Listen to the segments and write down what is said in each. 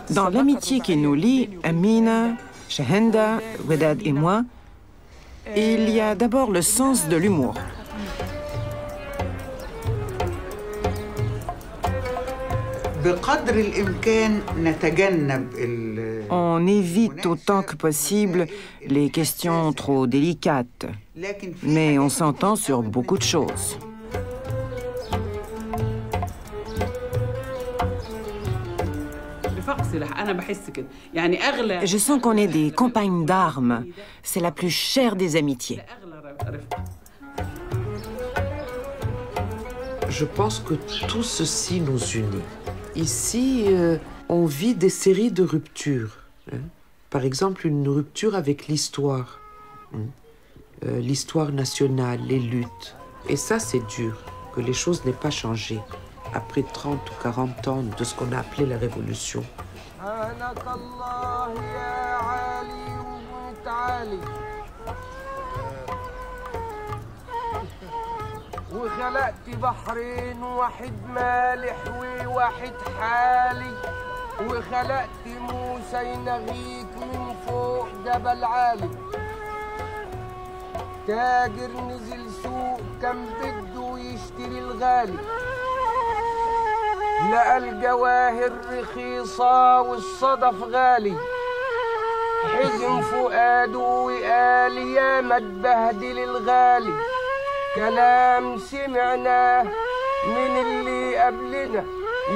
Dans l'amitié qui nous lie, Amina, Shahenda, Wedad et moi, il y a d'abord le sens de l'humour. On évite autant que possible les questions trop délicates, mais on s'entend sur beaucoup de choses. Je sens qu'on est des compagnes d'armes. C'est la plus chère des amitiés. Je pense que tout ceci nous unit. Ici, on vit des séries de ruptures. Par exemple, une rupture avec l'histoire. L'histoire nationale, les luttes. Et ça, c'est dur, que les choses n'aient pas changé après 30 ou 40 ans de ce qu'on a appelé la Révolution. وخلقت بحرين واحد مالح وواحد حالي وخلقت موسى ينغيك من فوق جبل عالي تاجر نزل سوق كان بده يشتري الغالي لقى الجواهر رخيصة والصدف غالي حزن فؤاده وقال يا ما اتبهدل الغالي كلام سمعناه من اللي قبلنا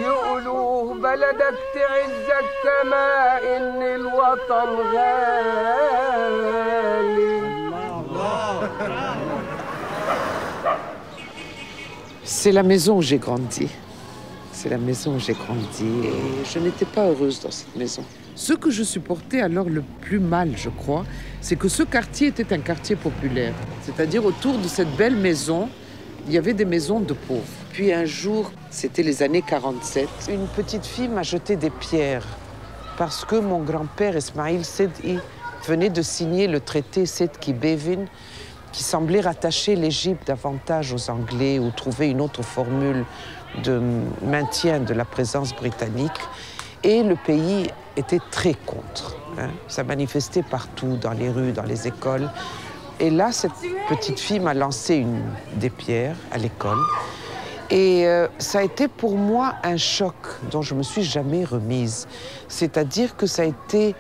يقولوه بلدك تعزك كما ان الوطن غالي. C'est la maison où j'ai grandi. C'est la maison où j'ai grandi et je n'étais pas heureuse dans cette maison. Ce que je supportais alors le plus mal, je crois, c'est que ce quartier était un quartier populaire. C'est-à-dire autour de cette belle maison, il y avait des maisons de pauvres. Puis un jour, c'était les années 47, une petite fille m'a jeté des pierres parce que mon grand-père Ismail Sedhi venait de signer le traité Sedki-Bevin qui semblait rattacher l'Égypte davantage aux Anglais ou trouver une autre formule de maintien de la présence britannique. Et le pays était très contre. Ça manifestait partout, dans les rues, dans les écoles. Et là, cette petite fille m'a lancé des pierres à l'école. Et ça a été pour moi un choc dont je ne me suis jamais remise. C'est-à-dire que ça a été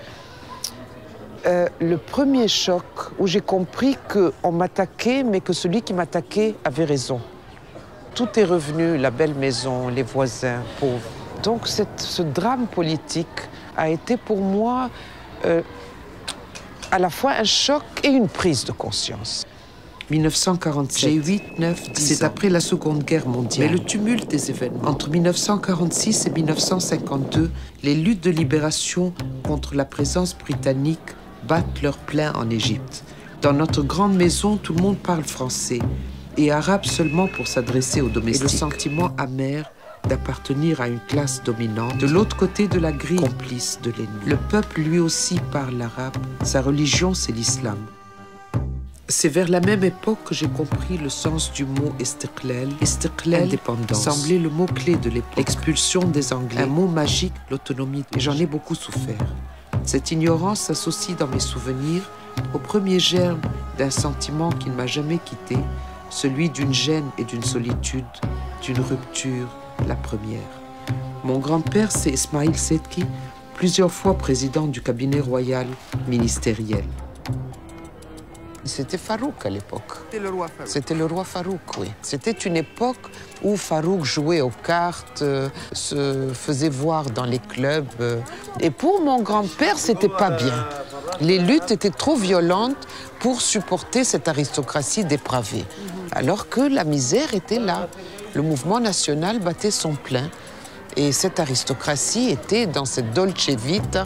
le premier choc où j'ai compris qu'on m'attaquait, mais que celui qui m'attaquait avait raison. Tout est revenu, la belle maison, les voisins pauvres. Donc ce drame politique a été pour moi à la fois un choc et une prise de conscience. 1947, j'ai 8, 9, 10 c'est après la Seconde Guerre mondiale. Mais le tumulte des événements. Entre 1946 et 1952, les luttes de libération contre la présence britannique battent leur plein en Égypte. Dans notre grande maison, tout le monde parle français et arabe seulement pour s'adresser aux domestiques. Et le sentiment amer d'appartenir à une classe dominante, de l'autre côté de la grille, complice de l'ennemi. Le peuple, lui aussi, parle l'arabe. Sa religion, c'est l'islam. C'est vers la même époque que j'ai compris le sens du mot istiqlal. Istiqlal, indépendance, semblait le mot-clé de l'époque. L'expulsion des Anglais, un mot magique, l'autonomie. Et j'en ai beaucoup souffert. Cette ignorance s'associe dans mes souvenirs au premier germe d'un sentiment qui ne m'a jamais quitté, celui d'une gêne et d'une solitude, d'une rupture, la première. Mon grand-père, c'est Ismail Sedki, plusieurs fois président du cabinet royal ministériel. C'était Farouk à l'époque. C'était le roi Farouk. C'était le roi Farouk, oui. C'était une époque où Farouk jouait aux cartes, se faisait voir dans les clubs. Et pour mon grand-père, c'était pas bien. Les luttes étaient trop violentes pour supporter cette aristocratie dépravée. Alors que la misère était là. Le mouvement national battait son plein. Et cette aristocratie était dans cette dolce vita,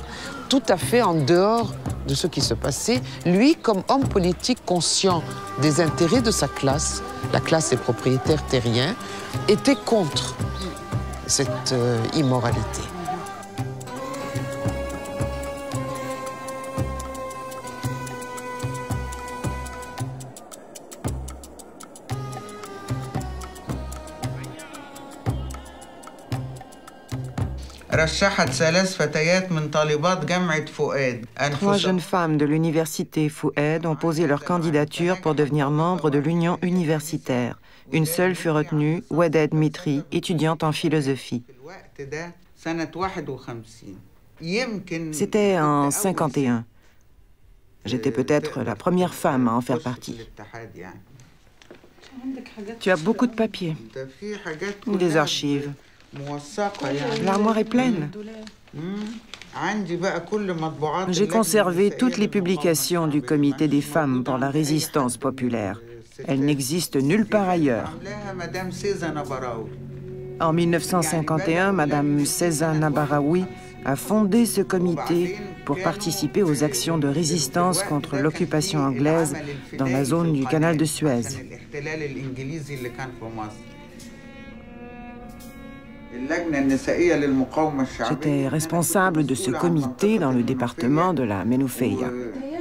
tout à fait en dehors de ce qui se passait. Lui, comme homme politique conscient des intérêts de sa classe, la classe des propriétaires terriens, était contre cette immoralité. Trois jeunes femmes de l'université Fouad ont posé leur candidature pour devenir membres de l'Union universitaire. Une seule fut retenue, Waded Mitri, étudiante en philosophie. C'était en 51. J'étais peut-être la première femme à en faire partie. Tu as beaucoup de papiers, des archives. L'armoire est pleine. J'ai conservé toutes les publications du Comité des femmes pour la résistance populaire. Elles n'existent nulle part ailleurs. En 1951, Madame Cézanne Nabaraoui a fondé ce comité pour participer aux actions de résistance contre l'occupation anglaise dans la zone du canal de Suez. J'étais responsable de ce comité dans le département de la Ménoufeia.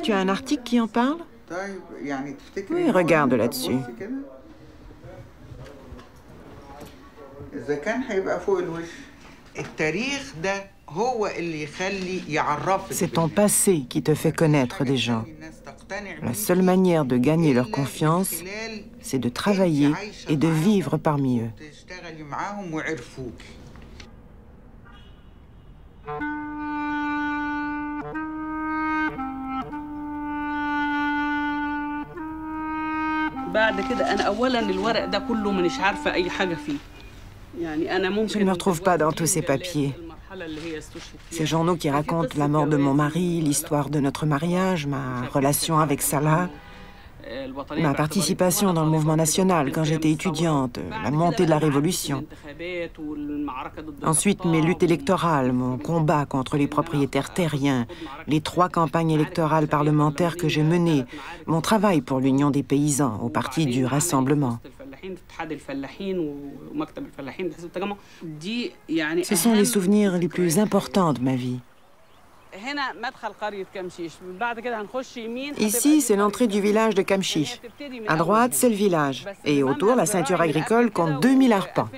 Tu as un article qui en parle? Oui, regarde là-dessus. C'est ton passé qui te fait connaître des gens. La seule manière de gagner leur confiance, c'est de travailler et de vivre parmi eux. Je ne me retrouve pas dans tous ces papiers. Ces journaux qui racontent la mort de mon mari, l'histoire de notre mariage, ma relation avec Salah, ma participation dans le mouvement national quand j'étais étudiante, la montée de la Révolution. Ensuite, mes luttes électorales, mon combat contre les propriétaires terriens, les 3 campagnes électorales parlementaires que j'ai menées, mon travail pour l'Union des paysans au Parti du Rassemblement. Ce sont les souvenirs les plus importants de ma vie. Ici, c'est l'entrée du village de Kamchish. À droite, c'est le village. Et autour, la ceinture agricole compte 2000 arpents.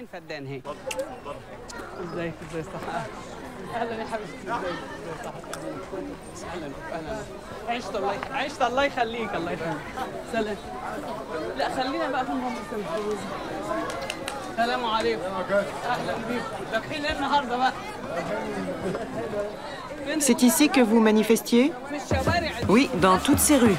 C'est ici que vous manifestiez? Oui, dans toutes ces rues.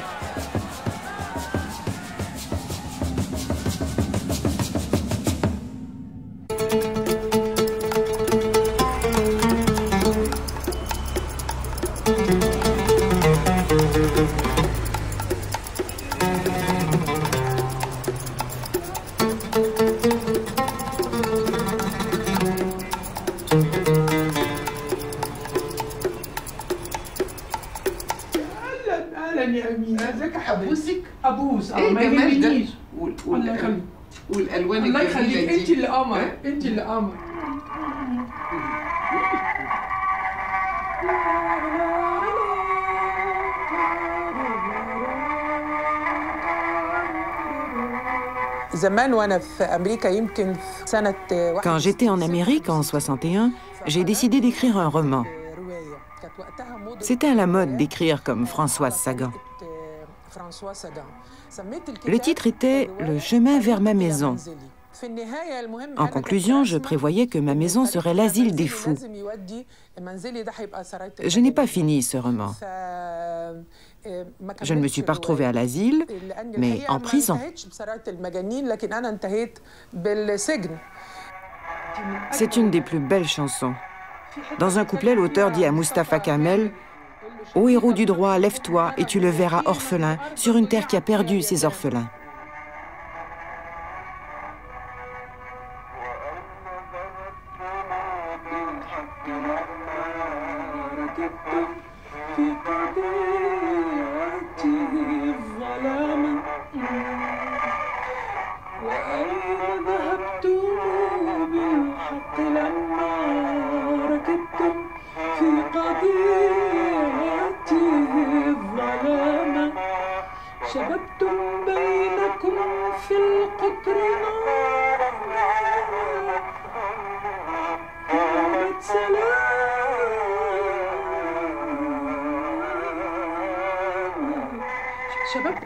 Quand j'étais en Amérique en 61, j'ai décidé d'écrire un roman. C'était à la mode d'écrire comme Françoise Sagan. Le titre était « Le chemin vers ma maison ». En conclusion, je prévoyais que ma maison serait l'asile des fous. Je n'ai pas fini ce roman. Je ne me suis pas retrouvée à l'asile, mais en prison. C'est une des plus belles chansons. Dans un couplet, l'auteur dit à Mustapha Kamel « Ô héros du droit, lève-toi et tu le verras orphelin sur une terre qui a perdu ses orphelins. » سلام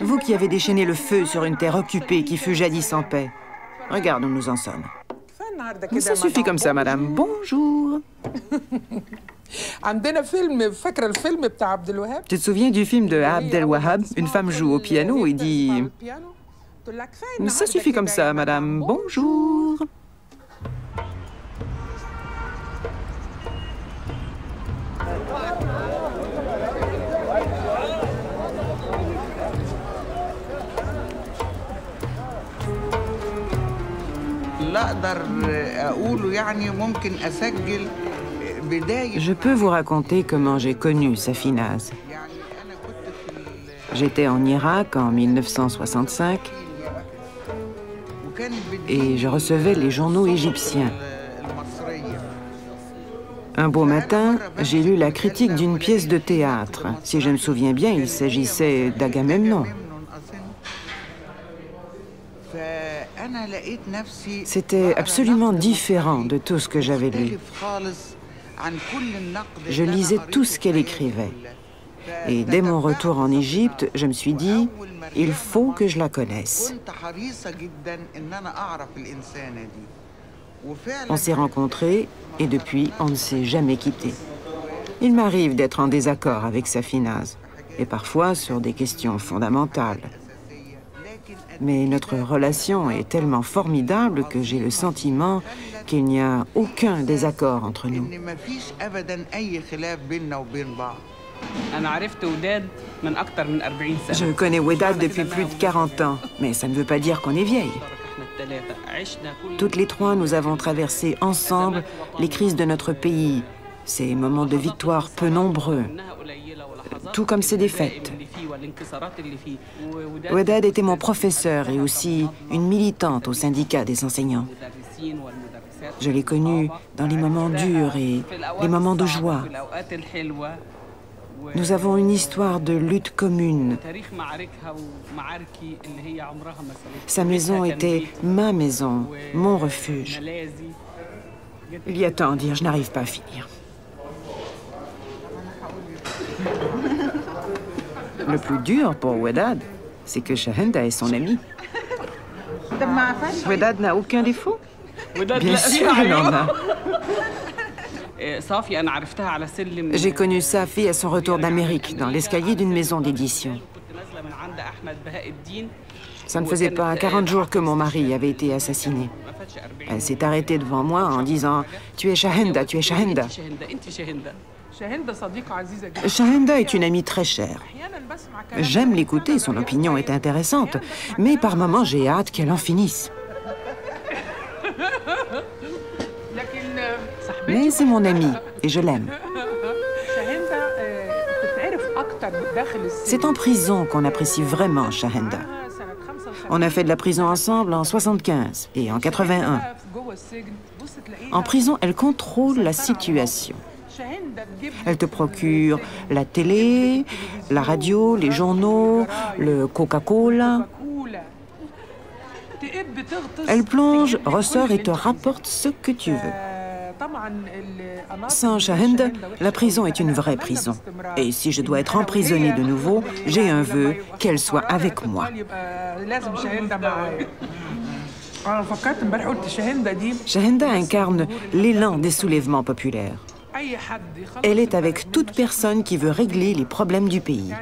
Vous qui avez déchaîné le feu sur une terre occupée qui fut jadis en paix. Regarde où nous en sommes. Ça suffit comme ça, madame. Bonjour. Tu te souviens du film de Abdel Wahab? Une femme joue au piano et dit... Ça suffit comme ça, madame. Bonjour. Je peux vous raconter comment j'ai connu Safinaz. J'étais en Irak en 1965 et je recevais les journaux égyptiens. Un beau matin, j'ai lu la critique d'une pièce de théâtre. Si je me souviens bien, il s'agissait d'Agamemnon. C'était absolument différent de tout ce que j'avais lu. Je lisais tout ce qu'elle écrivait. Et dès mon retour en Égypte, je me suis dit, il faut que je la connaisse. On s'est rencontrés et depuis, on ne s'est jamais quittés. Il m'arrive d'être en désaccord avec Safinaz, et parfois sur des questions fondamentales. Mais notre relation est tellement formidable que j'ai le sentiment qu'il n'y a aucun désaccord entre nous. Je connais Wedad depuis plus de 40 ans, mais ça ne veut pas dire qu'on est vieilles. Toutes les trois, nous avons traversé ensemble les crises de notre pays, ces moments de victoire peu nombreux, tout comme ses défaites. Wedad était mon professeur et aussi une militante au syndicat des enseignants. Je l'ai connue dans les moments durs et les moments de joie. Nous avons une histoire de lutte commune. Sa maison était ma maison, mon refuge. Il y a tant à dire, je n'arrive pas à finir. Le plus dur pour Wedad, c'est que Shahenda est son ami. Wedad n'a aucun défaut? Bien sûr, il en a. J'ai connu Safi à son retour d'Amérique, dans l'escalier d'une maison d'édition. Ça ne faisait pas 40 jours que mon mari avait été assassiné. Elle s'est arrêtée devant moi en disant « Tu es Shahenda, tu es Shahenda ». Shahenda est une amie très chère. J'aime l'écouter, son opinion est intéressante, mais par moments j'ai hâte qu'elle en finisse. Mais c'est mon amie et je l'aime. C'est en prison qu'on apprécie vraiment Shahenda. On a fait de la prison ensemble en 75 et en 81. En prison, elle contrôle la situation. Elle te procure la télé, la radio, les journaux, le Coca-Cola. Elle plonge, ressort et te rapporte ce que tu veux. Sans Shahenda, la prison est une vraie prison. Et si je dois être emprisonnée de nouveau, j'ai un vœu qu'elle soit avec moi. Shahenda incarne l'élan des soulèvements populaires. Elle est avec toute personne qui veut régler les problèmes du pays.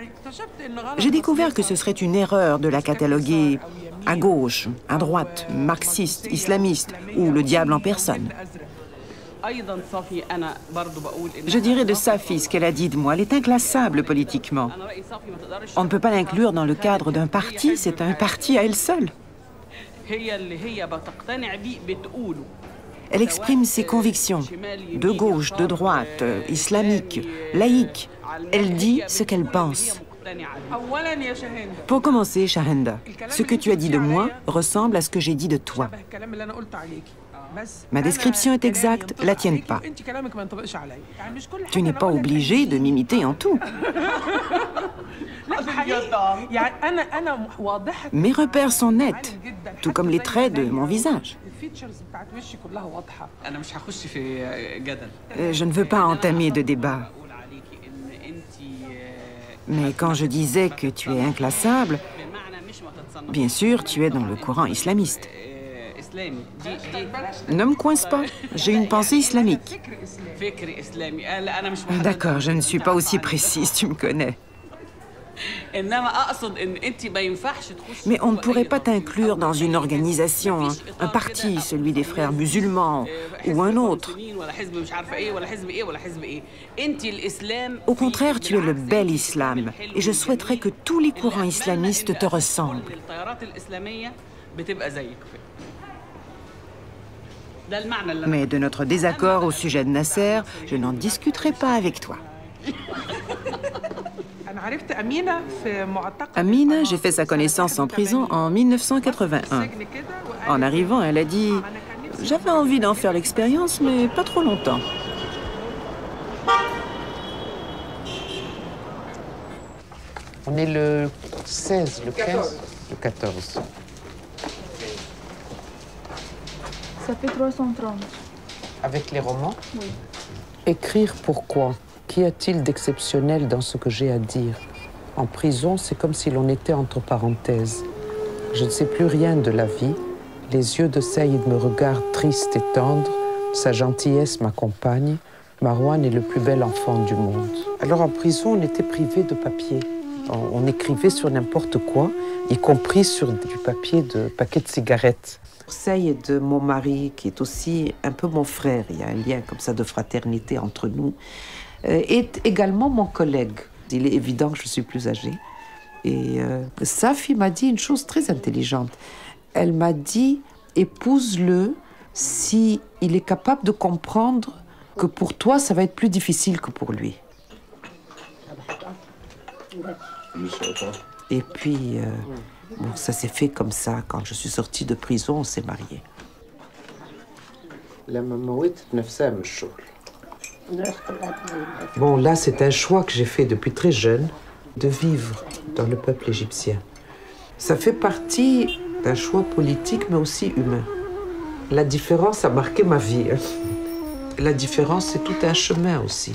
J'ai découvert que ce serait une erreur de la cataloguer à gauche, à droite, marxiste, islamiste ou le diable en personne. Je dirais de Safi ce qu'elle a dit de moi. Elle est inclassable politiquement. On ne peut pas l'inclure dans le cadre d'un parti, c'est un parti à elle seule. Elle exprime ses convictions, de gauche, de droite, islamique, laïque. Elle dit ce qu'elle pense. Pour commencer, Shahenda, ce que tu as dit de moi ressemble à ce que j'ai dit de toi. Ma description est exacte, la tienne pas. Tu n'es pas obligé de m'imiter en tout. Mes repères sont nets, tout comme les traits de mon visage. Je ne veux pas entamer de débat. Mais quand je disais que tu es inclassable, bien sûr, tu es dans le courant islamiste. Ne me coince pas, j'ai une pensée islamique. D'accord, je ne suis pas aussi précise, tu me connais. Mais on ne pourrait pas t'inclure dans une organisation, un parti, celui des frères musulmans, ou un autre. Au contraire, tu es le bel islam, et je souhaiterais que tous les courants islamistes te ressemblent. Mais de notre désaccord au sujet de Nasser, je n'en discuterai pas avec toi. Amina, j'ai fait sa connaissance en prison en 1981. En arrivant, elle a dit « J'avais envie d'en faire l'expérience, mais pas trop longtemps. » On est le 16, le 15, le 14. Ça fait 330. Avec les romans? Oui. Écrire pourquoi? Qu'y a-t-il d'exceptionnel dans ce que j'ai à dire? En prison, c'est comme si l'on était entre parenthèses. Je ne sais plus rien de la vie. Les yeux de Saïd me regardent triste et tendre. Sa gentillesse m'accompagne. Marouane est le plus bel enfant du monde. Alors en prison, on était privé de papier. On écrivait sur n'importe quoi, y compris sur du papier de paquets de cigarettes. Saïd, mon mari, qui est aussi un peu mon frère, il y a un lien comme ça de fraternité entre nous, est également mon collègue. Il est évident que je suis plus âgée. Et Safi m'a dit une chose très intelligente. Elle m'a dit, épouse-le si il est capable de comprendre que pour toi, ça va être plus difficile que pour lui. Et puis, bon, ça s'est fait comme ça. Quand je suis sortie de prison, on s'est mariés. Bon, là, c'est un choix que j'ai fait depuis très jeune, de vivre dans le peuple égyptien. Ça fait partie d'un choix politique, mais aussi humain. La différence a marqué ma vie. La différence, c'est tout un chemin aussi.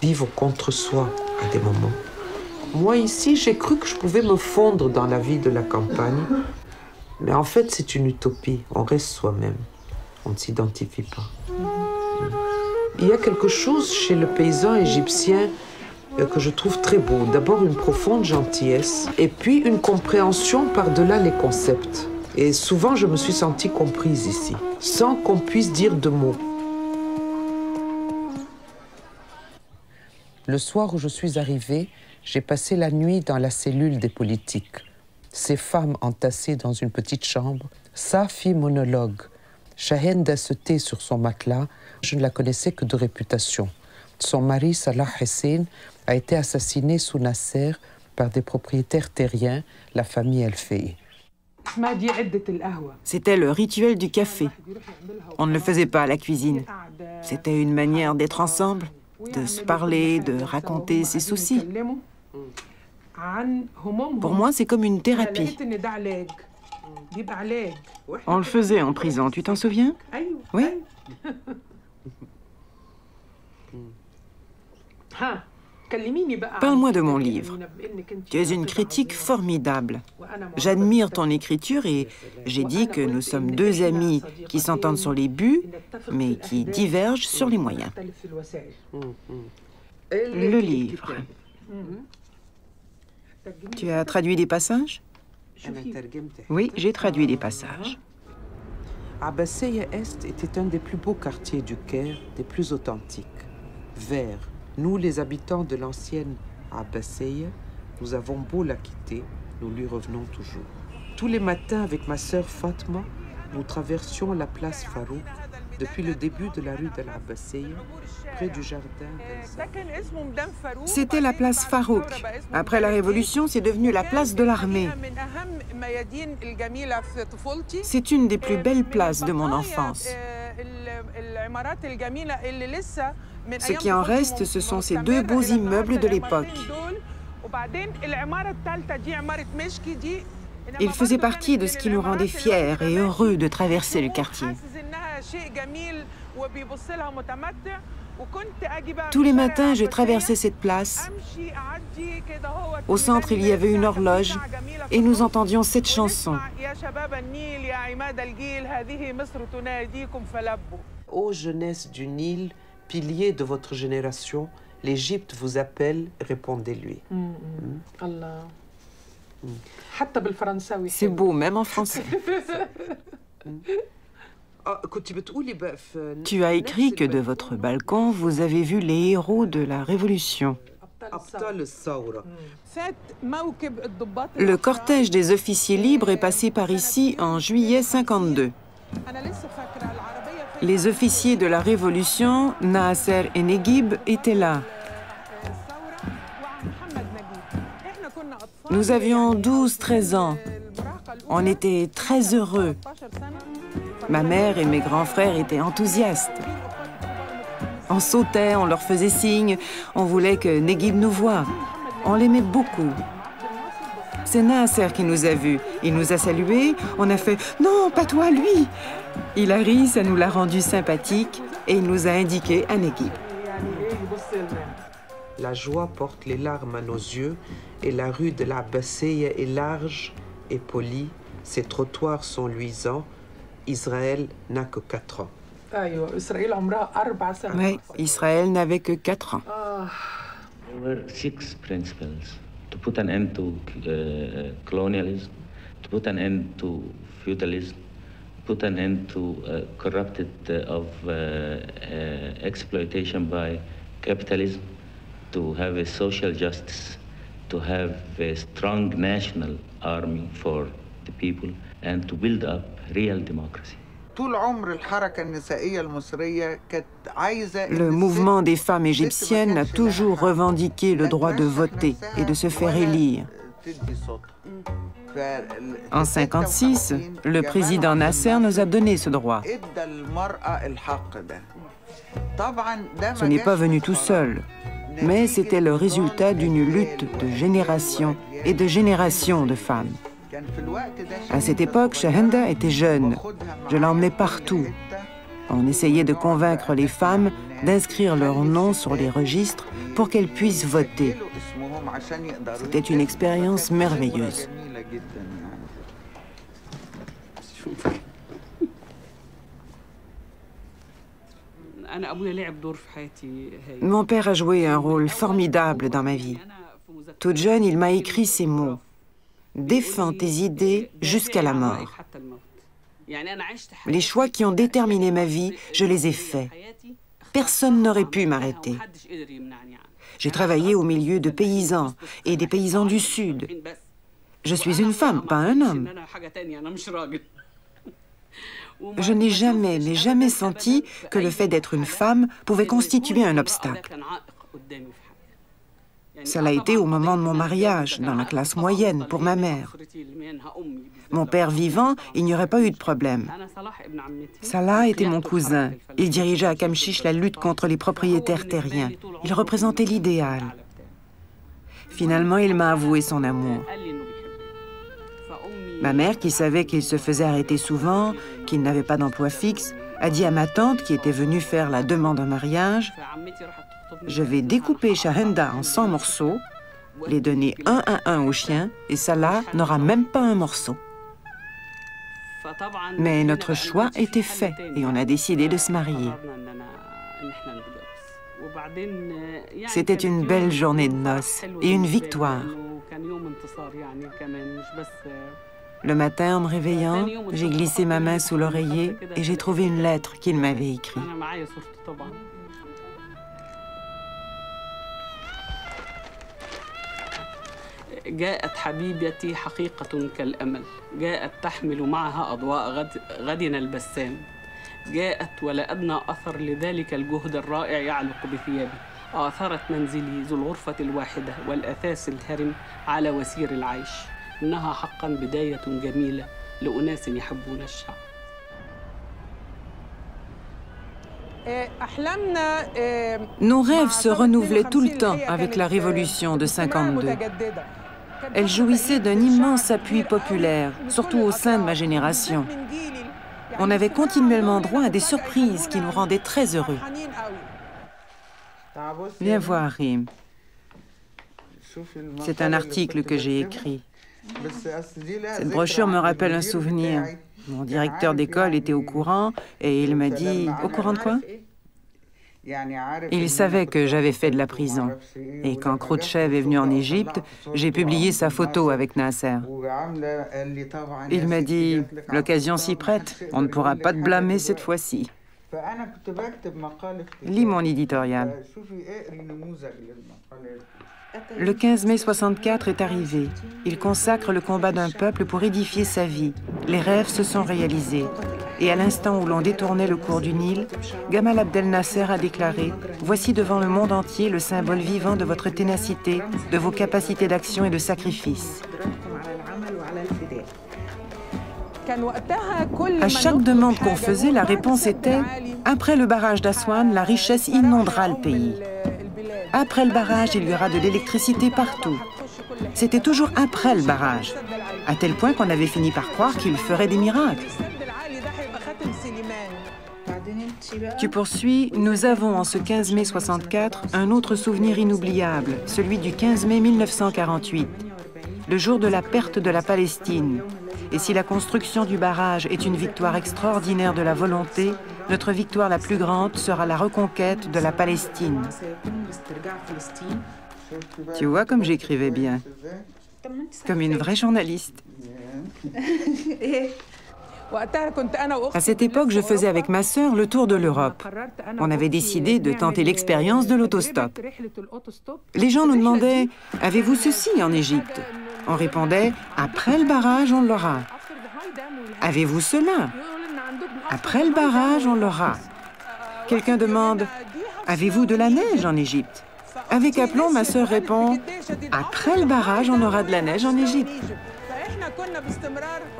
Vivre contre soi à des moments. Moi, ici, j'ai cru que je pouvais me fondre dans la vie de la campagne. Mais en fait, c'est une utopie. On reste soi-même. On ne s'identifie pas. Il y a quelque chose chez le paysan égyptien que je trouve très beau. D'abord, une profonde gentillesse et puis une compréhension par-delà les concepts. Et souvent, je me suis sentie comprise ici, sans qu'on puisse dire de mots. Le soir où je suis arrivée, j'ai passé la nuit dans la cellule des politiques. Ces femmes entassées dans une petite chambre, Safi monologue. Shahen dasseté sur son matelas, je ne la connaissais que de réputation. Son mari, Salah Hussein, a été assassiné sous Nasser par des propriétaires terriens, la famille El-Fei. C'était le rituel du café. On ne le faisait pas à la cuisine. C'était une manière d'être ensemble, de se parler, de raconter ses soucis. Pour moi, c'est comme une thérapie. On le faisait en prison, tu t'en souviens? Oui. Parle-moi de mon livre. Tu es une critique formidable. J'admire ton écriture et j'ai dit que nous sommes deux amis qui s'entendent sur les buts, mais qui divergent sur les moyens. Le livre. Tu as traduit des passages? Oui, j'ai traduit des passages. Abbasseya Est était un des plus beaux quartiers du Caire, des plus authentiques. Vert. Nous, les habitants de l'ancienne Abbasseya, nous avons beau la quitter, nous lui revenons toujours. Tous les matins, avec ma sœur Fatma, nous traversions la place Farouk depuis le début de la rue de l'Abbasseya, près du jardin d'El. C'était la place Farouk. Après la Révolution, c'est devenu la place de l'armée. C'est une des plus belles places de mon enfance. Ce qui en reste, ce sont ces deux beaux immeubles de l'époque. Ils faisaient partie de ce qui nous rendait fiers et heureux de traverser le quartier. Tous les matins, je traversais cette place. Au centre, il y avait une horloge et nous entendions cette chanson. Ô jeunesse du Nil, pilier de votre génération, l'Égypte vous appelle, répondez-lui. C'est beau, même en français. Tu as écrit que de votre balcon, vous avez vu les héros de la Révolution. Le cortège des officiers libres est passé par ici en juillet 52. Les officiers de la Révolution, Nasser et Neguib, étaient là. Nous avions 12-13 ans. On était très heureux. Ma mère et mes grands frères étaient enthousiastes. On sautait, on leur faisait signe, on voulait que Neguib nous voie. On l'aimait beaucoup. C'est Nasser qui nous a vus. Il nous a salués, on a fait « Non, pas toi, lui !» Il a ri, ça nous l'a rendu sympathique et il nous a indiqué à Neguib. La joie porte les larmes à nos yeux et la rue de la Basseya est large et polie. Ses trottoirs sont luisants. Israël n'a que 4 ans. Oui, Israël n'avait que 4 ans. There were 6 principles to put an end to colonialism, to put an end to feudalism, put an end to corrupted of exploitation by capitalism, to have a social justice, to have a strong national army for the people, and to build up real democracy. Le mouvement des femmes égyptiennes a toujours revendiqué le droit de voter et de se faire élire. En 1956, le président Nasser nous a donné ce droit. Ce n'est pas venu tout seul, mais c'était le résultat d'une lutte de générations et de générations de femmes. À cette époque, Shahenda était jeune. Je l'emmenais partout. On essayait de convaincre les femmes d'inscrire leur nom sur les registres pour qu'elles puissent voter. C'était une expérience merveilleuse. Mon père a joué un rôle formidable dans ma vie. Toute jeune, il m'a écrit ces mots. Défends tes idées jusqu'à la mort. Les choix qui ont déterminé ma vie, je les ai faits. Personne n'aurait pu m'arrêter. J'ai travaillé au milieu de paysans et des paysans du Sud. Je suis une femme, pas un homme. Je n'ai jamais, mais jamais senti que le fait d'être une femme pouvait constituer un obstacle. Ça l'a été au moment de mon mariage, dans la classe moyenne, pour ma mère. Mon père vivant, il n'y aurait pas eu de problème. Salah était mon cousin. Il dirigeait à Kamchiche la lutte contre les propriétaires terriens. Il représentait l'idéal. Finalement, il m'a avoué son amour. Ma mère, qui savait qu'il se faisait arrêter souvent, qu'il n'avait pas d'emploi fixe, a dit à ma tante, qui était venue faire la demande en mariage, « Je vais découper Shahenda en 100 morceaux, les donner un à un au chien, et Salah n'aura même pas un morceau. » Mais notre choix était fait, et on a décidé de se marier. C'était une belle journée de noces et une victoire. Le matin, en me réveillant, j'ai glissé ma main sous l'oreiller et j'ai trouvé une lettre qu'il m'avait écrite. جاءت حبيبتي حقيقة كالأمل جاءت تحمل معها أضواء غدنا البسام جاءت ولا أدنى أثر لذلك الجهد الرائع يعلق بثيابي آثرت منزلي ذو الغرفة الواحدة والأثاث الهرم على وسير العيش إنها حقا بداية جميلة لأناس يحبون الشعب. Nos rêves se renouvelaient tout le temps avec la Révolution de 52. Elle jouissait d'un immense appui populaire, surtout au sein de ma génération. On avait continuellement droit à des surprises qui nous rendaient très heureux. Viens voir, Rim. C'est un article que j'ai écrit. Cette brochure me rappelle un souvenir. Mon directeur d'école était au courant et il m'a dit... Au courant de quoi? Il savait que j'avais fait de la prison. Et quand Khrouchtchev est venu en Égypte, j'ai publié sa photo avec Nasser. Il m'a dit, l'occasion s'y prête, on ne pourra pas te blâmer cette fois-ci. Lis mon éditorial. Le 15 mai 64 est arrivé. Il consacre le combat d'un peuple pour édifier sa vie. Les rêves se sont réalisés. Et à l'instant où l'on détournait le cours du Nil, Gamal Abdel Nasser a déclaré « Voici devant le monde entier le symbole vivant de votre ténacité, de vos capacités d'action et de sacrifice. » À chaque demande qu'on faisait, la réponse était « Après le barrage d'Aswan, la richesse inondera le pays. Après le barrage, il y aura de l'électricité partout. » C'était toujours après le barrage, à tel point qu'on avait fini par croire qu'il ferait des miracles. Tu poursuis, nous avons en ce 15 mai 64 un autre souvenir inoubliable, celui du 15 mai 1948, le jour de la perte de la Palestine. Et si la construction du barrage est une victoire extraordinaire de la volonté, notre victoire la plus grande sera la reconquête de la Palestine. Tu vois comme j'écrivais bien, comme une vraie journaliste. À cette époque, je faisais avec ma sœur le tour de l'Europe. On avait décidé de tenter l'expérience de l'autostop. Les gens nous demandaient « Avez-vous ceci en Égypte ?» On répondait « Après le barrage, on l'aura. » « Avez-vous cela ?» Après le barrage, on l'aura. Quelqu'un demande « Avez-vous de la neige en Égypte ?» Avec aplomb, ma sœur répond « Après le barrage, on aura de la neige en Égypte. »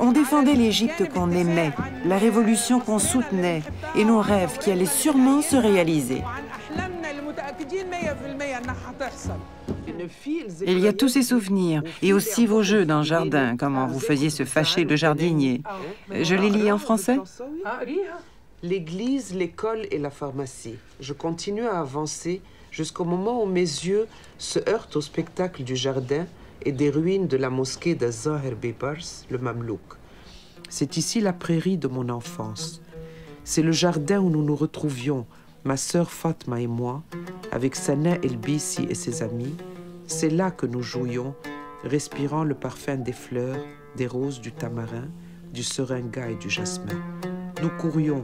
On défendait l'Égypte qu'on aimait, la révolution qu'on soutenait et nos rêves qui allaient sûrement se réaliser. Il y a tous ces souvenirs et aussi vos jeux dans le jardin, comment vous faisiez se fâcher le jardinier. Je les lis en français? L'église, l'école et la pharmacie. Je continue à avancer jusqu'au moment où mes yeux se heurtent au spectacle du jardin et des ruines de la mosquée de Zahir Bibars, le Mamelouk. C'est ici la prairie de mon enfance. C'est le jardin où nous nous retrouvions, ma sœur Fatma et moi, avec Sana El-Bissi et ses amis. C'est là que nous jouions, respirant le parfum des fleurs, des roses, du tamarin, du seringa et du jasmin. Nous courions,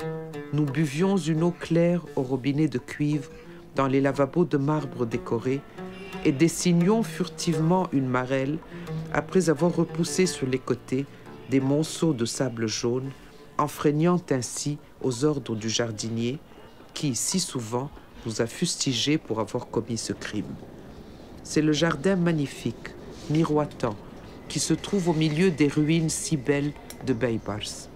nous buvions une eau claire au robinet de cuivre dans les lavabos de marbre décorés et dessinions furtivement une marelle après avoir repoussé sur les côtés des monceaux de sable jaune, enfreignant ainsi aux ordres du jardinier qui, si souvent, nous a fustigés pour avoir commis ce crime. C'est le jardin magnifique, miroitant, qui se trouve au milieu des ruines si belles de Baybars.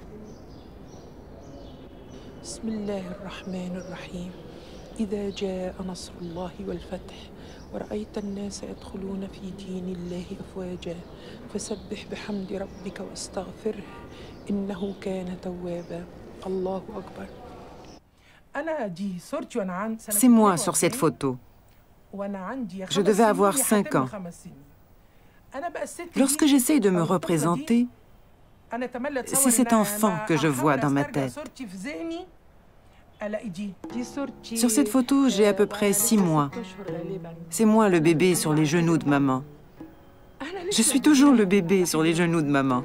إذا جاء نصر الله والفتح ورأيت الناس يدخلون في دين الله أفواجا فسبح بحمد ربك واستغفره إنه كان توابا الله أكبر. C'est moi sur cette photo. Je devais avoir 5 ans. Lorsque j'essaye de me représenter, c'est cet enfant que je vois dans ma tête. Sur cette photo, j'ai à peu près 6 mois. C'est moi le bébé sur les genoux de maman. Je suis toujours le bébé sur les genoux de maman.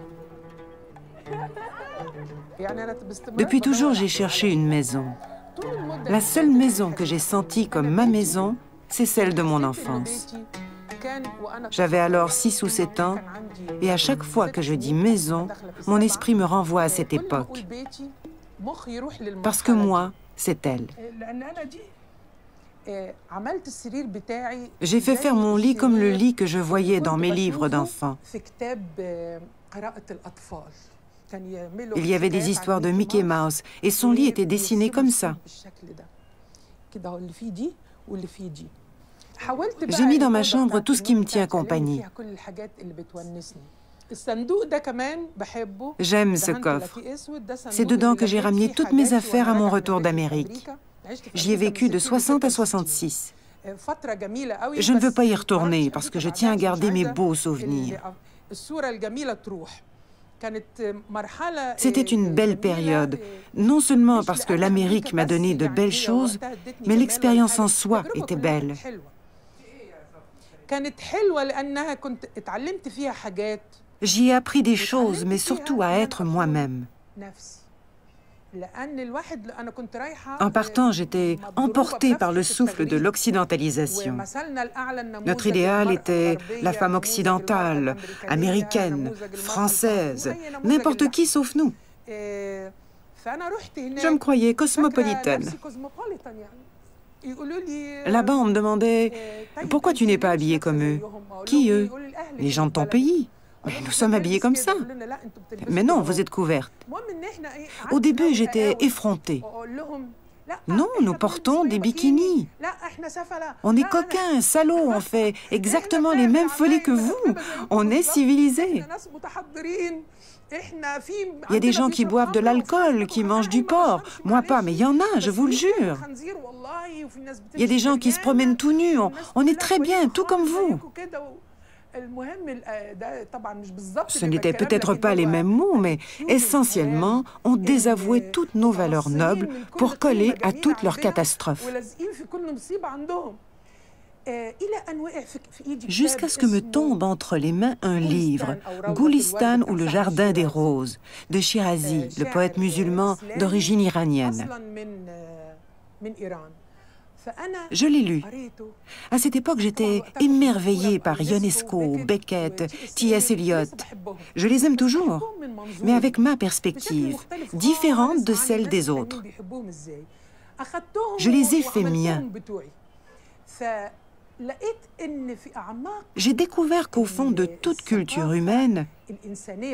Depuis toujours, j'ai cherché une maison. La seule maison que j'ai sentie comme ma maison, c'est celle de mon enfance. J'avais alors 6 ou 7 ans, et à chaque fois que je dis maison, mon esprit me renvoie à cette époque. Parce que moi, c'est elle. J'ai fait faire mon lit comme le lit que je voyais dans mes livres d'enfants. Il y avait des histoires de Mickey Mouse, et son lit était dessiné comme ça. J'ai mis dans ma chambre tout ce qui me tient compagnie. J'aime ce coffre. C'est dedans que j'ai ramené toutes mes affaires à mon retour d'Amérique. J'y ai vécu de 60 à 66. Je ne veux pas y retourner parce que je tiens à garder mes beaux souvenirs. C'était une belle période, non seulement parce que l'Amérique m'a donné de belles choses, mais l'expérience en soi était belle. J'y ai appris des choses, mais surtout à être moi-même. En partant, j'étais emportée par le souffle de l'occidentalisation. Notre idéal était la femme occidentale, américaine, française, n'importe qui sauf nous. Je me croyais cosmopolitaine. Là-bas, on me demandait « Pourquoi tu n'es pas habillée comme eux ?» Qui eux? Les gens de ton pays. Mais nous sommes habillés comme ça. Mais non, vous êtes couvertes. Au début, j'étais effrontée. Non, nous portons des bikinis. On est coquins, salauds, on fait exactement les mêmes folies que vous. On est civilisés. Il y a des gens qui boivent de l'alcool, qui mangent du porc. Moi pas, mais il y en a, je vous le jure. Il y a des gens qui se promènent tout nus. On est très bien, tout comme vous. Ce n'étaient peut-être pas les mêmes mots, mais essentiellement, on désavouait toutes nos valeurs nobles pour coller à toutes leurs catastrophes. Jusqu'à ce que me tombe entre les mains un livre, Goulistan ou le Jardin des Roses, de Shirazi, le poète musulman d'origine iranienne. Je l'ai lu. À cette époque, j'étais émerveillée par Ionesco, Beckett, T.S. Eliot. Je les aime toujours, mais avec ma perspective, différente de celle des autres. Je les ai fait miens. J'ai découvert qu'au fond de toute culture humaine,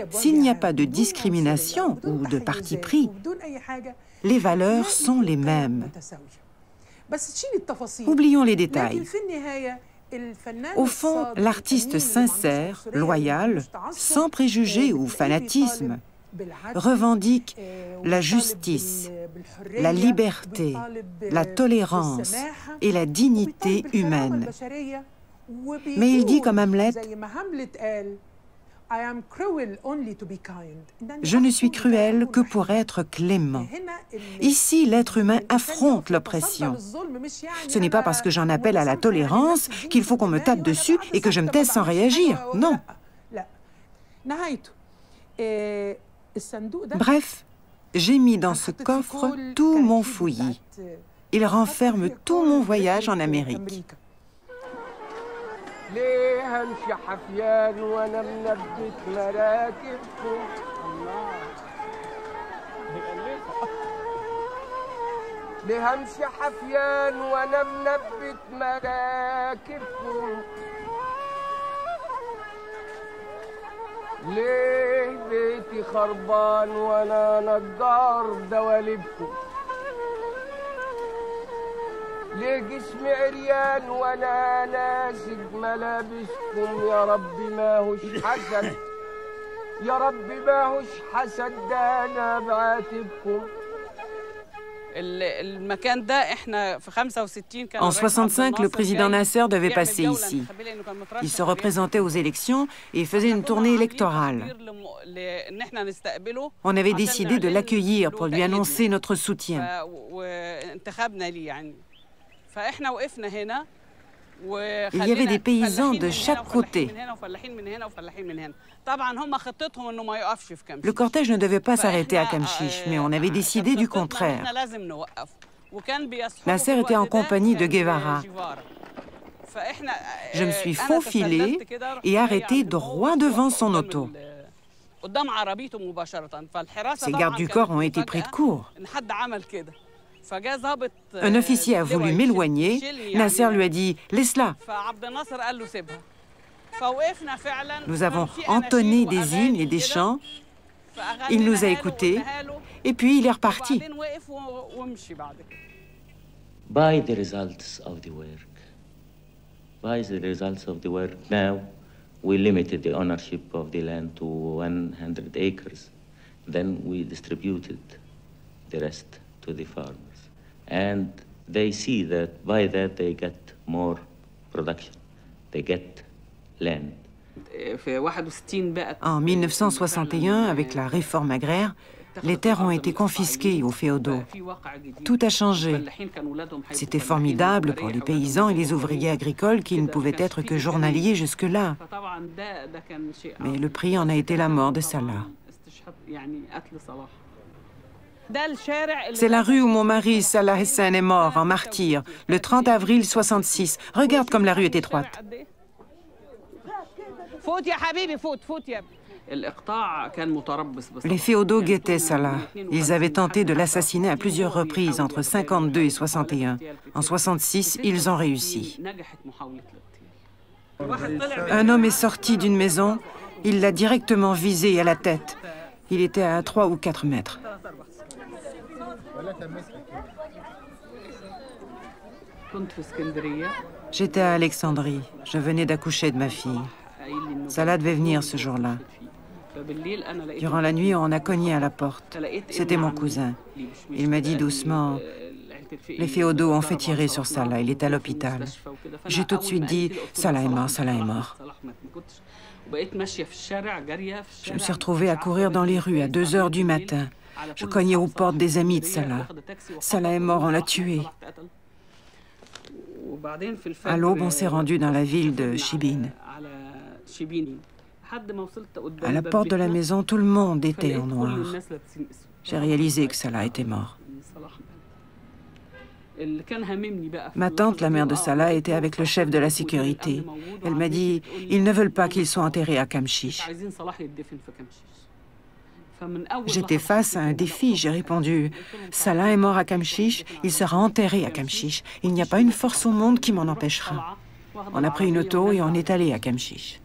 s'il n'y a pas de discrimination ou de parti pris, les valeurs sont les mêmes. Oublions les détails. Au fond, l'artiste sincère, loyal, sans préjugés ou fanatisme, revendique la justice, la liberté, la tolérance et la dignité humaine. Mais il dit comme Hamlet, « Je ne suis cruel que pour être clément. » Ici, l'être humain affronte l'oppression. Ce n'est pas parce que j'en appelle à la tolérance qu'il faut qu'on me tape dessus et que je me taise sans réagir. Non. Bref, j'ai mis dans ce coffre tout mon fouillis. Il renferme tout mon voyage en Amérique. ليه همشي حفيان وانا منبت مراكبكم ليه همشي حفيان وانا منبت مراكبكم ليه بيتي خربان وانا نجار دواليبكم ليه جسمي عريان وانا ناسج ملابسكم يا ربي ماهوش حسد يا ربي ماهوش حسد ده انا بعاتبكم. En 65, le président Nasser devait passer ici. Il se représentait aux élections et faisait une tournée électorale. On avait décidé de l'accueillir pour lui annoncer notre soutien. Il y avait des paysans de chaque côté. Le cortège ne devait pas s'arrêter à Kamchiche, mais on avait décidé du contraire. Nasser était en compagnie de Guevara. Je me suis faufilée et arrêtée droit devant son auto. Ces gardes du corps ont été pris de court. Un officier a voulu m'éloigner. Nasser lui a dit « Laisse-la ». Nous avons entonné des hymnes et des chants. Il nous a écoutés et puis il est reparti. By the results of the work. By the results of the work, now we limited the ownership of the land to 100 acres. Then we distributed the rest to the farmers. And they see that by that they get more production. They get land. En 1961, avec la réforme agraire, les terres ont été confisquées aux féodaux. Tout a changé. C'était formidable pour les paysans et les ouvriers agricoles qui ne pouvaient être que journaliers jusque-là. Mais le prix en a été la mort de Salah. C'est la rue où mon mari, Salah Hussein, est mort en martyr, le 30 avril 66. Regarde comme la rue est étroite. Les féodaux guettaient Salah. Ils avaient tenté de l'assassiner à plusieurs reprises entre 52 et 61. En 66, ils ont réussi. Un homme est sorti d'une maison. Il l'a directement visé à la tête. Il était à 3 ou 4 mètres. J'étais à Alexandrie. Je venais d'accoucher de ma fille. Salah devait venir ce jour-là. Durant la nuit, on a cogné à la porte. C'était mon cousin. Il m'a dit doucement, « Les féodaux ont fait tirer sur Salah, il est à l'hôpital. » J'ai tout de suite dit, « Salah est mort, Salah est mort. » Je me suis retrouvée à courir dans les rues à 2 heures du matin. Je cognais aux portes des amis de Salah. « Salah est mort, on l'a tué. » À l'aube, on s'est rendu dans la ville de Chibin. À la porte de la maison, tout le monde était en noir. J'ai réalisé que Salah était mort. Ma tante, la mère de Salah, était avec le chef de la sécurité. Elle m'a dit, ils ne veulent pas qu'il soit enterré à Kamchish. J'étais face à un défi, j'ai répondu, Salah est mort à Kamchish, il sera enterré à Kamchish. Il n'y a pas une force au monde qui m'en empêchera. On a pris une auto et on est allé à Kamchish.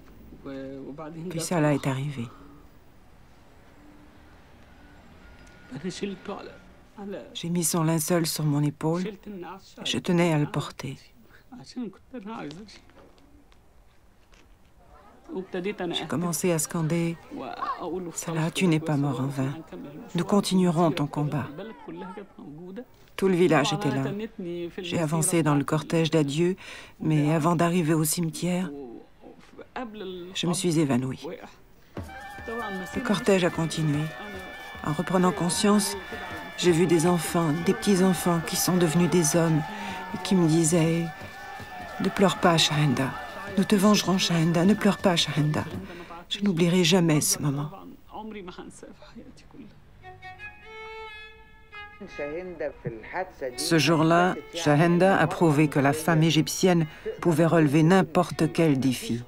Puis Salah est arrivé. J'ai mis son linceul sur mon épaule. Je tenais à le porter. J'ai commencé à scander « Salah, tu n'es pas mort en vain. Nous continuerons ton combat. » Tout le village était là. J'ai avancé dans le cortège d'adieu, mais avant d'arriver au cimetière, je me suis évanouie. Le cortège a continué. En reprenant conscience, j'ai vu des enfants, des petits-enfants qui sont devenus des hommes et qui me disaient « Ne pleure pas, Shahenda. Nous te vengerons, Shahenda. Ne pleure pas, Shahenda. » Je n'oublierai jamais ce moment. Ce jour-là, Shahenda a prouvé que la femme égyptienne pouvait relever n'importe quel défi.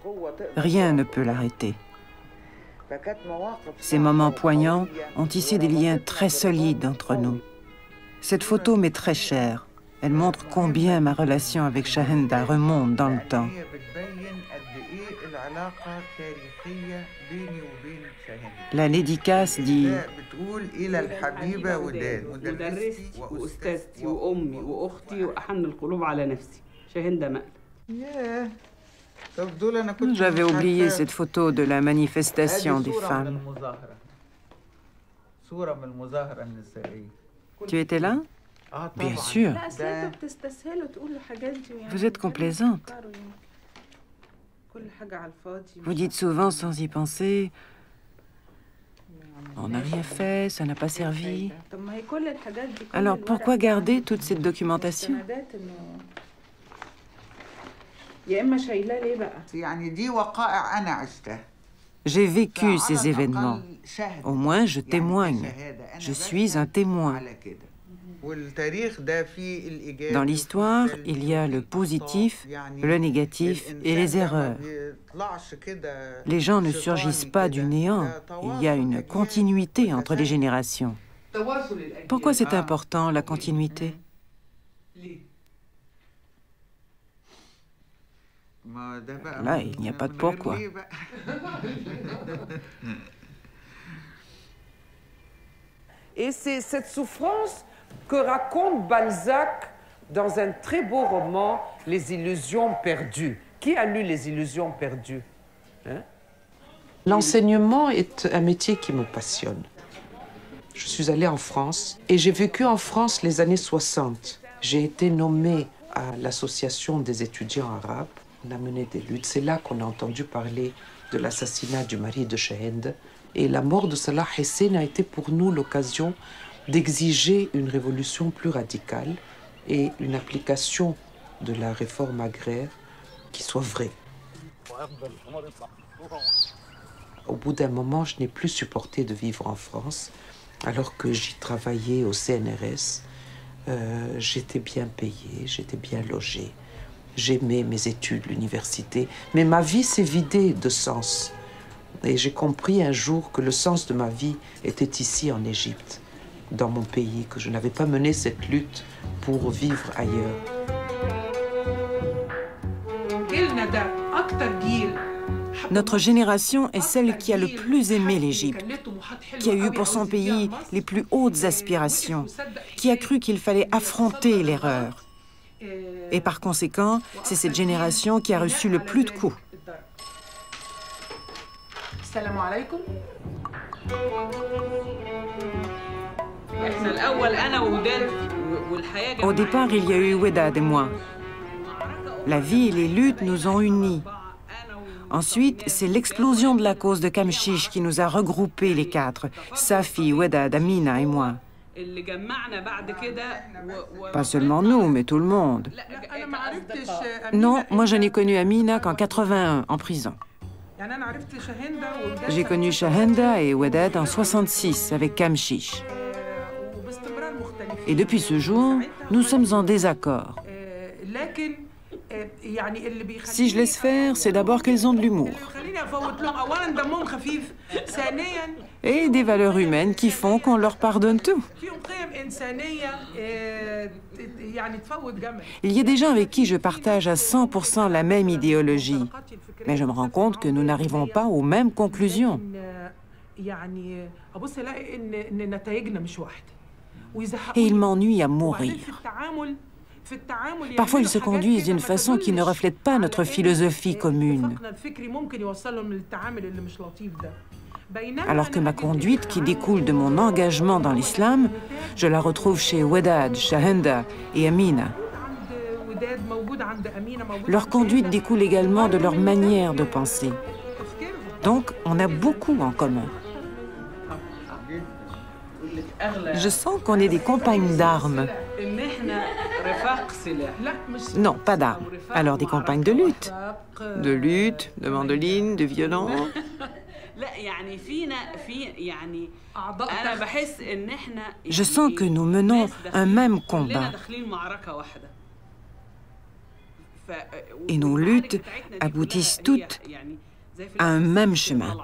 Rien ne peut l'arrêter. Ces moments poignants ont tissé des liens très solides entre nous. Cette photo m'est très chère. Elle montre combien ma relation avec Shahenda remonte dans le temps. La dédicace dit J'avais oublié cette photo de la manifestation des femmes. Tu étais là? Bien sûr. Vous êtes complaisante. Vous dites souvent sans y penser, on n'a rien fait, ça n'a pas servi. Alors pourquoi garder toute cette documentation? J'ai vécu ces événements. Au moins, je témoigne. Je suis un témoin. Dans l'histoire, il y a le positif, le négatif et les erreurs. Les gens ne surgissent pas du néant. Il y a une continuité entre les générations. Pourquoi c'est important, la continuité? Là, il n'y a pas de pourquoi. Et c'est cette souffrance que raconte Balzac dans un très beau roman, Les Illusions perdues. Qui a lu Les Illusions perdues? L'enseignement est un métier qui me passionne. Je suis allée en France et j'ai vécu en France les années 60. J'ai été nommée à l'association des étudiants arabes. On a mené des luttes. C'est là qu'on a entendu parler de l'assassinat du mari de Shahenda. Et la mort de Salah Hussein a été pour nous l'occasion d'exiger une révolution plus radicale et une application de la réforme agraire qui soit vraie. Au bout d'un moment, je n'ai plus supporté de vivre en France, alors que j'y travaillais au CNRS. J'étais bien payée, j'étais bien logée. J'aimais mes études, l'université, mais ma vie s'est vidée de sens. Et j'ai compris un jour que le sens de ma vie était ici en Égypte, dans mon pays, que je n'avais pas mené cette lutte pour vivre ailleurs. Notre génération est celle qui a le plus aimé l'Égypte, qui a eu pour son pays les plus hautes aspirations, qui a cru qu'il fallait affronter l'erreur. Et par conséquent, c'est cette génération qui a reçu le plus de coups. Au départ, il y a eu Wedad et moi. La vie et les luttes nous ont unis. Ensuite, c'est l'explosion de la cause de Kamchiche qui nous a regroupés les quatre, Safi, Wedad, Amina et moi. Pas seulement nous, mais tout le monde. Non, moi je n'ai connu Amina qu'en 81, en prison. J'ai connu Shahenda et Wedad en 66 avec Kamchiche. Et depuis ce jour, nous sommes en désaccord. Si je laisse faire, c'est d'abord qu'elles ont de l'humour. Et des valeurs humaines qui font qu'on leur pardonne tout. Il y a des gens avec qui je partage à 100% la même idéologie. Mais je me rends compte que nous n'arrivons pas aux mêmes conclusions. Et ils m'ennuient à mourir. Parfois, ils se conduisent d'une façon qui ne reflète pas notre philosophie commune. Alors que ma conduite, qui découle de mon engagement dans l'islam, je la retrouve chez Wedad, Shahenda et Amina. Leur conduite découle également de leur manière de penser. Donc, on a beaucoup en commun. Je sens qu'on est des compagnes d'armes. Non, pas d'armes. Alors des compagnes de lutte. De lutte, de mandoline, de violon. Je sens que nous menons un même combat. Et nos luttes aboutissent toutes à un même chemin.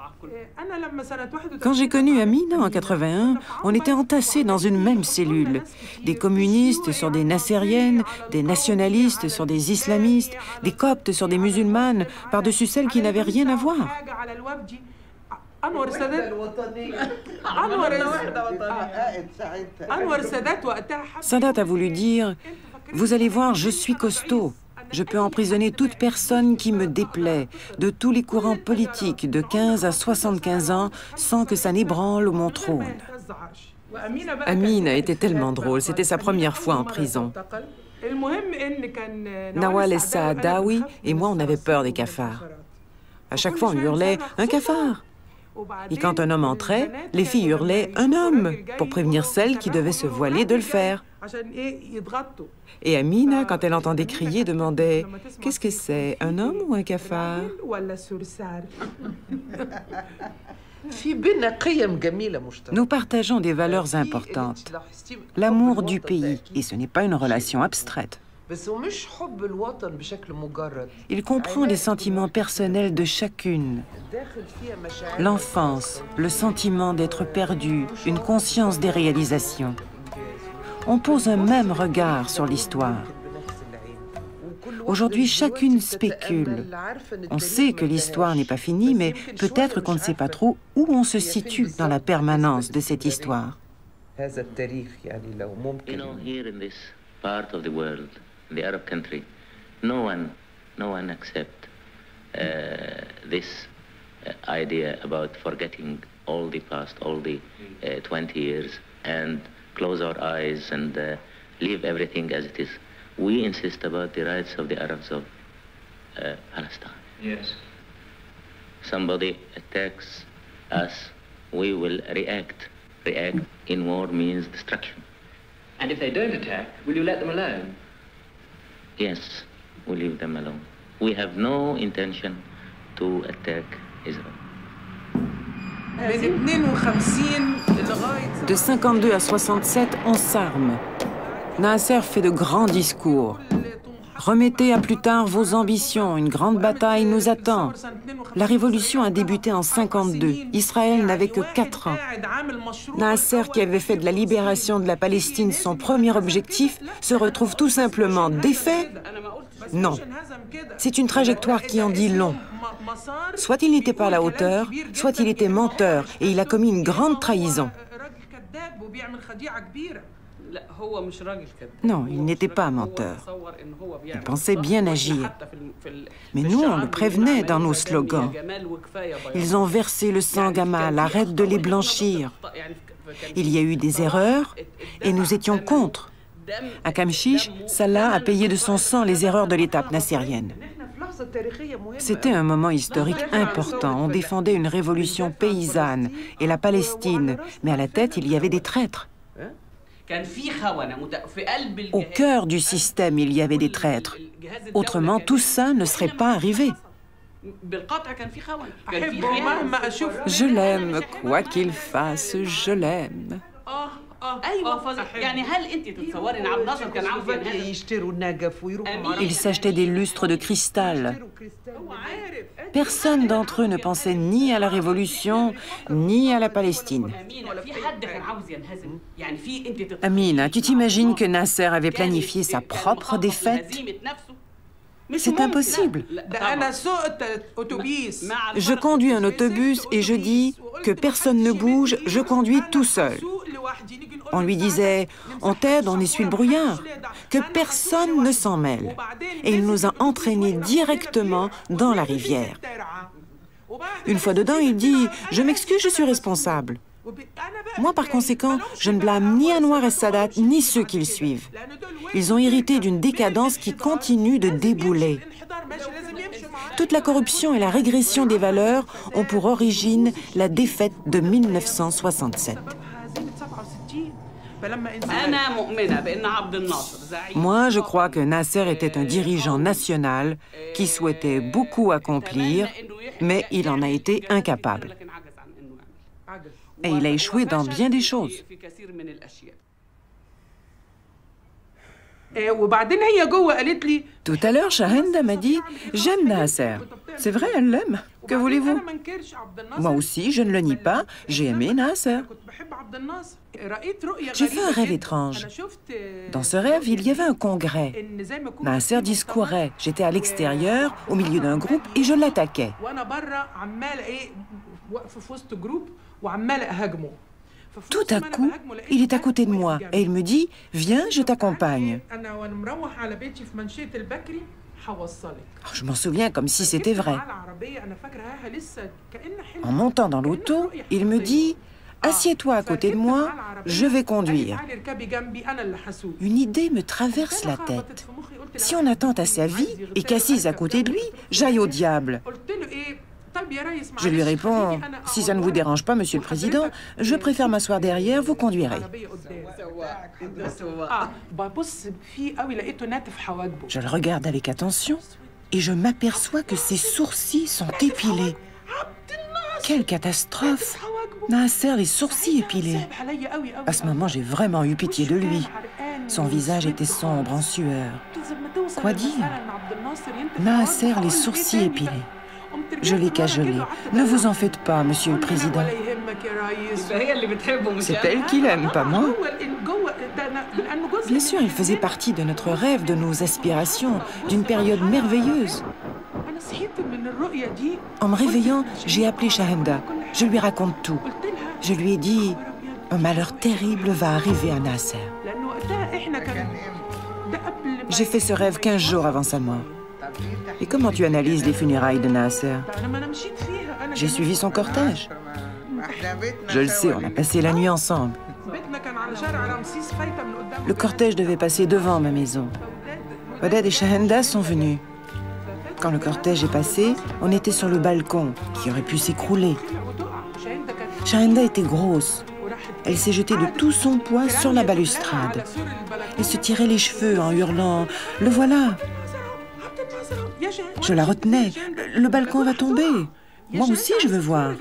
Quand j'ai connu Amina en 81, on était entassés dans une même cellule. Des communistes sur des nassériennes, des nationalistes sur des islamistes, des coptes sur des musulmanes, par-dessus celles qui n'avaient rien à voir. Sadat a voulu dire « Vous allez voir, je suis costaud. Je peux emprisonner toute personne qui me déplaît, de tous les courants politiques, de 15 à 75 ans, sans que ça n'ébranle mon trône. » Amina était tellement drôle, c'était sa première fois en prison. Nawal El Saadawi et moi, on avait peur des cafards. À chaque fois, on hurlait « Un cafard !» Et quand un homme entrait, les filles hurlaient « Un homme !» pour prévenir celles qui devaient se voiler de le faire. Et Amina, quand elle entendait crier, demandait « Qu'est-ce que c'est, un homme ou un cafard ?» Nous partageons des valeurs importantes. L'amour du pays, et ce n'est pas une relation abstraite. Il comprend les sentiments personnels de chacune. L'enfance, le sentiment d'être perdu, une conscience des réalisations. On pose un même regard sur l'histoire. Aujourd'hui, chacune spécule. On sait que l'histoire n'est pas finie, mais peut-être qu'on ne sait pas trop où on se situe dans la permanence de cette histoire. You know, here in this part of the world, the Arab country, no one accepts this idea about forgetting all the past, all the 20 years, and close our eyes and leave everything as it is. we insist about the rights of the Arabs of Palestine. Yes. Somebody attacks us, we will react. React in war means destruction. And if they don't attack, will you let them alone? Yes, we leave them alone. We have no intention to attack Israel. De 52 à 67, on s'arme. Nasser fait de grands discours. Remettez à plus tard vos ambitions, une grande bataille nous attend. La révolution a débuté en 52. Israël n'avait que 4 ans. Nasser, qui avait fait de la libération de la Palestine son premier objectif, se retrouve tout simplement défait? Non. C'est une trajectoire qui en dit long. Soit il n'était pas à la hauteur, soit il était menteur et il a commis une grande trahison. Non, il n'était pas menteur. Il pensait bien agir. Mais nous, on le prévenait dans nos slogans. Ils ont versé le sang Gamal, arrête de les blanchir. Il y a eu des erreurs et nous étions contre. À Kamchish, Salah a payé de son sang les erreurs de l'étape nassérienne. C'était un moment historique important. On défendait une révolution paysanne et la Palestine, mais à la tête, il y avait des traîtres. Au cœur du système, il y avait des traîtres. Autrement, tout ça ne serait pas arrivé. Je l'aime, quoi qu'il fasse, je l'aime. Ils s'achetaient des lustres de cristal. Personne d'entre eux ne pensait ni à la révolution, ni à la Palestine. Amina, tu t'imagines que Nasser avait planifié sa propre défaite? C'est impossible. Je conduis un autobus et je dis que personne ne bouge, je conduis tout seul. On lui disait, on t'aide, on essuie le brouillard, que personne ne s'en mêle. Et il nous a entraînés directement dans la rivière. Une fois dedans, il dit, je m'excuse, je suis responsable. Moi, par conséquent, je ne blâme ni Anwar el-Sadat, ni ceux qui le suivent. Ils ont hérité d'une décadence qui continue de débouler. Toute la corruption et la régression des valeurs ont pour origine la défaite de 1967. Moi, je crois que Nasser était un dirigeant national qui souhaitait beaucoup accomplir, mais il en a été incapable. Et il a échoué dans bien des choses. Tout à l'heure, Shahenda m'a dit « J'aime Nasser ». C'est vrai, elle l'aime. Que voulez-vous? Moi aussi, je ne le nie pas, j'ai aimé Nasser. J'ai fait un rêve étrange. Dans ce rêve, il y avait un congrès. Nasser discourait. J'étais à l'extérieur, au milieu d'un groupe, et je l'attaquais. Tout à coup, il est à côté de moi et il me dit « Viens, je t'accompagne ». Je m'en souviens comme si c'était vrai. En montant dans l'auto, il me dit « Assieds-toi à côté de moi, je vais conduire ». Une idée me traverse la tête. Si on attend à sa vie et qu'assise à côté de lui, j'aille au diable. Je lui réponds, « Si ça ne vous dérange pas, Monsieur le Président, je préfère m'asseoir derrière, vous conduirez. » Je le regarde avec attention et je m'aperçois que ses sourcils sont épilés. Quelle catastrophe! Nasser, les sourcils épilés. À ce moment, j'ai vraiment eu pitié de lui. Son visage était sombre, en sueur. Quoi dire? Nasser, les sourcils épilés. Je l'ai cajolé. Ne vous en faites pas, Monsieur le Président. C'est elle qui l'aime, pas moi. Bien sûr, il faisait partie de notre rêve, de nos aspirations, d'une période merveilleuse. En me réveillant, j'ai appelé Shahenda. Je lui raconte tout. Je lui ai dit, un malheur terrible va arriver à Nasser. J'ai fait ce rêve 15 jours avant sa mort. Et comment tu analyses les funérailles de Nasser? J'ai suivi son cortège. Je le sais, on a passé la nuit ensemble. Le cortège devait passer devant ma maison. Wadad et Shahenda sont venus. Quand le cortège est passé, on était sur le balcon, qui aurait pu s'écrouler. Shahenda était grosse. Elle s'est jetée de tout son poids sur la balustrade. Elle se tirait les cheveux en hurlant « Le voilà !» Je la retenais. « Le balcon va tomber. Moi aussi, je veux voir. »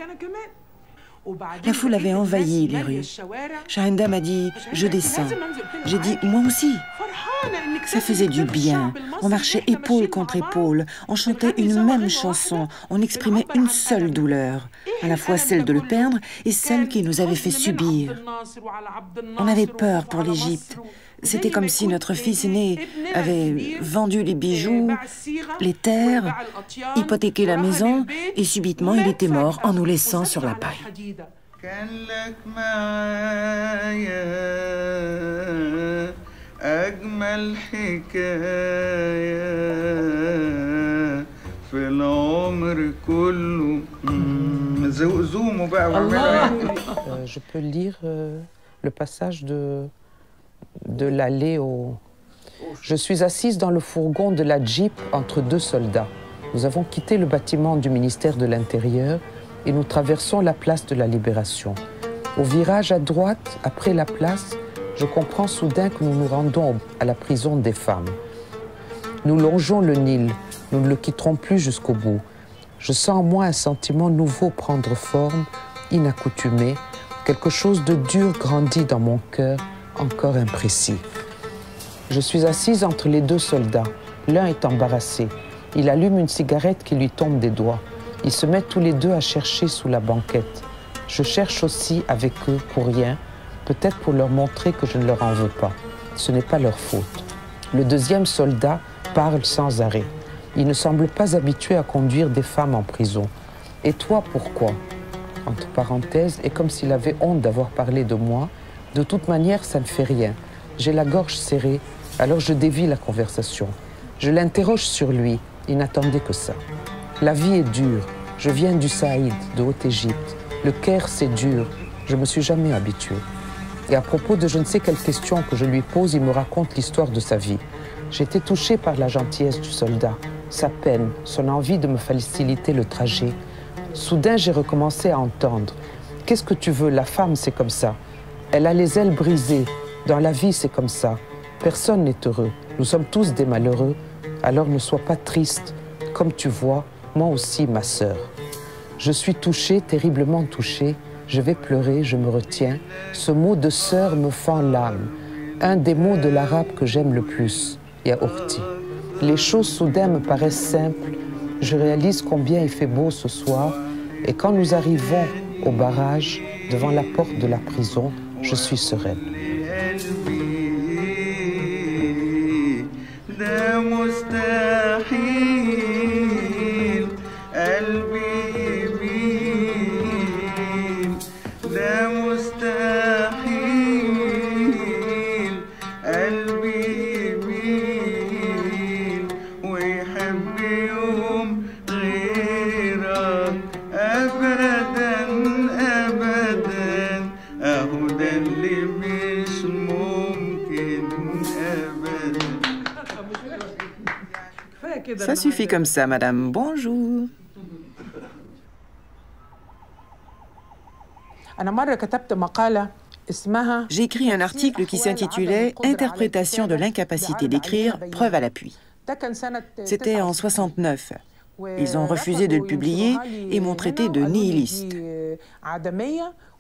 La foule avait envahi les rues. Shahenda m'a dit « Je descends ». J'ai dit « Moi aussi ». Ça faisait du bien. On marchait épaule contre épaule. On chantait une même chanson. On exprimait une seule douleur, à la fois celle de le perdre et celle qui nous avait fait subir. On avait peur pour l'Égypte. C'était comme si notre fils aîné avait vendu les bijoux, les terres, hypothéqué la maison, et subitement il était mort en nous laissant sur la paille. Je peux lire le passage de l'allée au... Je suis assise dans le fourgon de la Jeep entre deux soldats. Nous avons quitté le bâtiment du ministère de l'Intérieur et nous traversons la place de la Libération. Au virage à droite, après la place, je comprends soudain que nous nous rendons à la prison des femmes. Nous longeons le Nil, nous ne le quitterons plus jusqu'au bout. Je sens en moi un sentiment nouveau prendre forme, inaccoutumé. Quelque chose de dur grandit dans mon cœur, encore imprécis. Je suis assise entre les deux soldats. L'un est embarrassé. Il allume une cigarette qui lui tombe des doigts. Ils se mettent tous les deux à chercher sous la banquette. Je cherche aussi avec eux pour rien, peut-être pour leur montrer que je ne leur en veux pas. Ce n'est pas leur faute. Le deuxième soldat parle sans arrêt. Il ne semble pas habitué à conduire des femmes en prison. Et toi, pourquoi? Entre parenthèses, et comme s'il avait honte d'avoir parlé de moi, de toute manière, ça ne fait rien. J'ai la gorge serrée, alors je dévie la conversation. Je l'interroge sur lui, il n'attendait que ça. La vie est dure. Je viens du Saïd, de Haute-Égypte. Le Caire, c'est dur. Je ne me suis jamais habituée. Et à propos de je ne sais quelle question que je lui pose, il me raconte l'histoire de sa vie. J'ai été touchée par la gentillesse du soldat, sa peine, son envie de me faciliter le trajet. Soudain, j'ai recommencé à entendre. Qu'est-ce que tu veux? La femme, c'est comme ça. Elle a les ailes brisées. Dans la vie, c'est comme ça. Personne n'est heureux. Nous sommes tous des malheureux. Alors ne sois pas triste. Comme tu vois, moi aussi, ma sœur. Je suis touchée, terriblement touchée. Je vais pleurer, je me retiens. Ce mot de sœur me fend l'âme. Un des mots de l'arabe que j'aime le plus, yaourti. Les choses soudain me paraissent simples. Je réalise combien il fait beau ce soir. Et quand nous arrivons au barrage, devant la porte de la prison, je suis sereine. Ça suffit comme ça, madame. Bonjour. J'ai écrit un article qui s'intitulait « Interprétation de l'incapacité d'écrire, preuve à l'appui ». C'était en 69. Ils ont refusé de le publier et m'ont traité de nihiliste.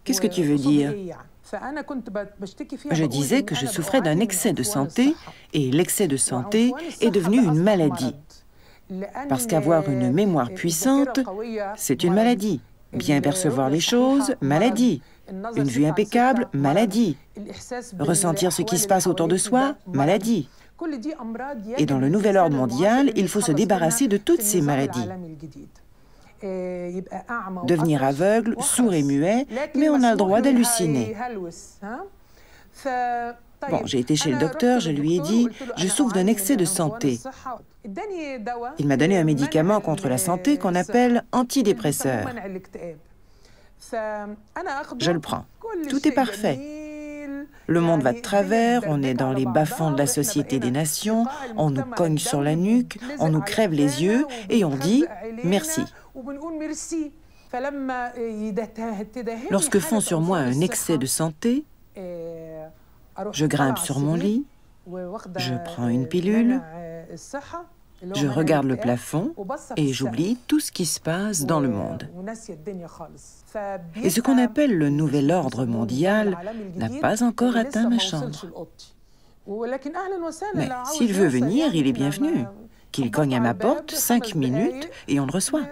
Qu'est-ce que tu veux dire? Je disais que je souffrais d'un excès de santé et l'excès de santé est devenu une maladie. Parce qu'avoir une mémoire puissante, c'est une maladie. Bien percevoir les choses, maladie. Une vue impeccable, maladie. Ressentir ce qui se passe autour de soi, maladie. Et dans le nouvel ordre mondial, il faut se débarrasser de toutes ces maladies. Devenir aveugle, sourd et muet, mais on a le droit d'halluciner. Bon, j'ai été chez le docteur, je lui ai dit « Je souffre d'un excès de santé ». Il m'a donné un médicament contre la santé qu'on appelle antidépresseur. Je le prends. Tout est parfait. Le monde va de travers, on est dans les bas-fonds de la société des nations, on nous cogne sur la nuque, on nous crève les yeux et on dit merci. Lorsque fond sur moi un excès de santé, je grimpe sur mon lit, je prends une pilule, je regarde le plafond et j'oublie tout ce qui se passe dans le monde. Et ce qu'on appelle le nouvel ordre mondial n'a pas encore atteint ma chambre. Mais s'il veut venir, il est bienvenu. Qu'il cogne à ma porte 5 minutes et on le reçoit.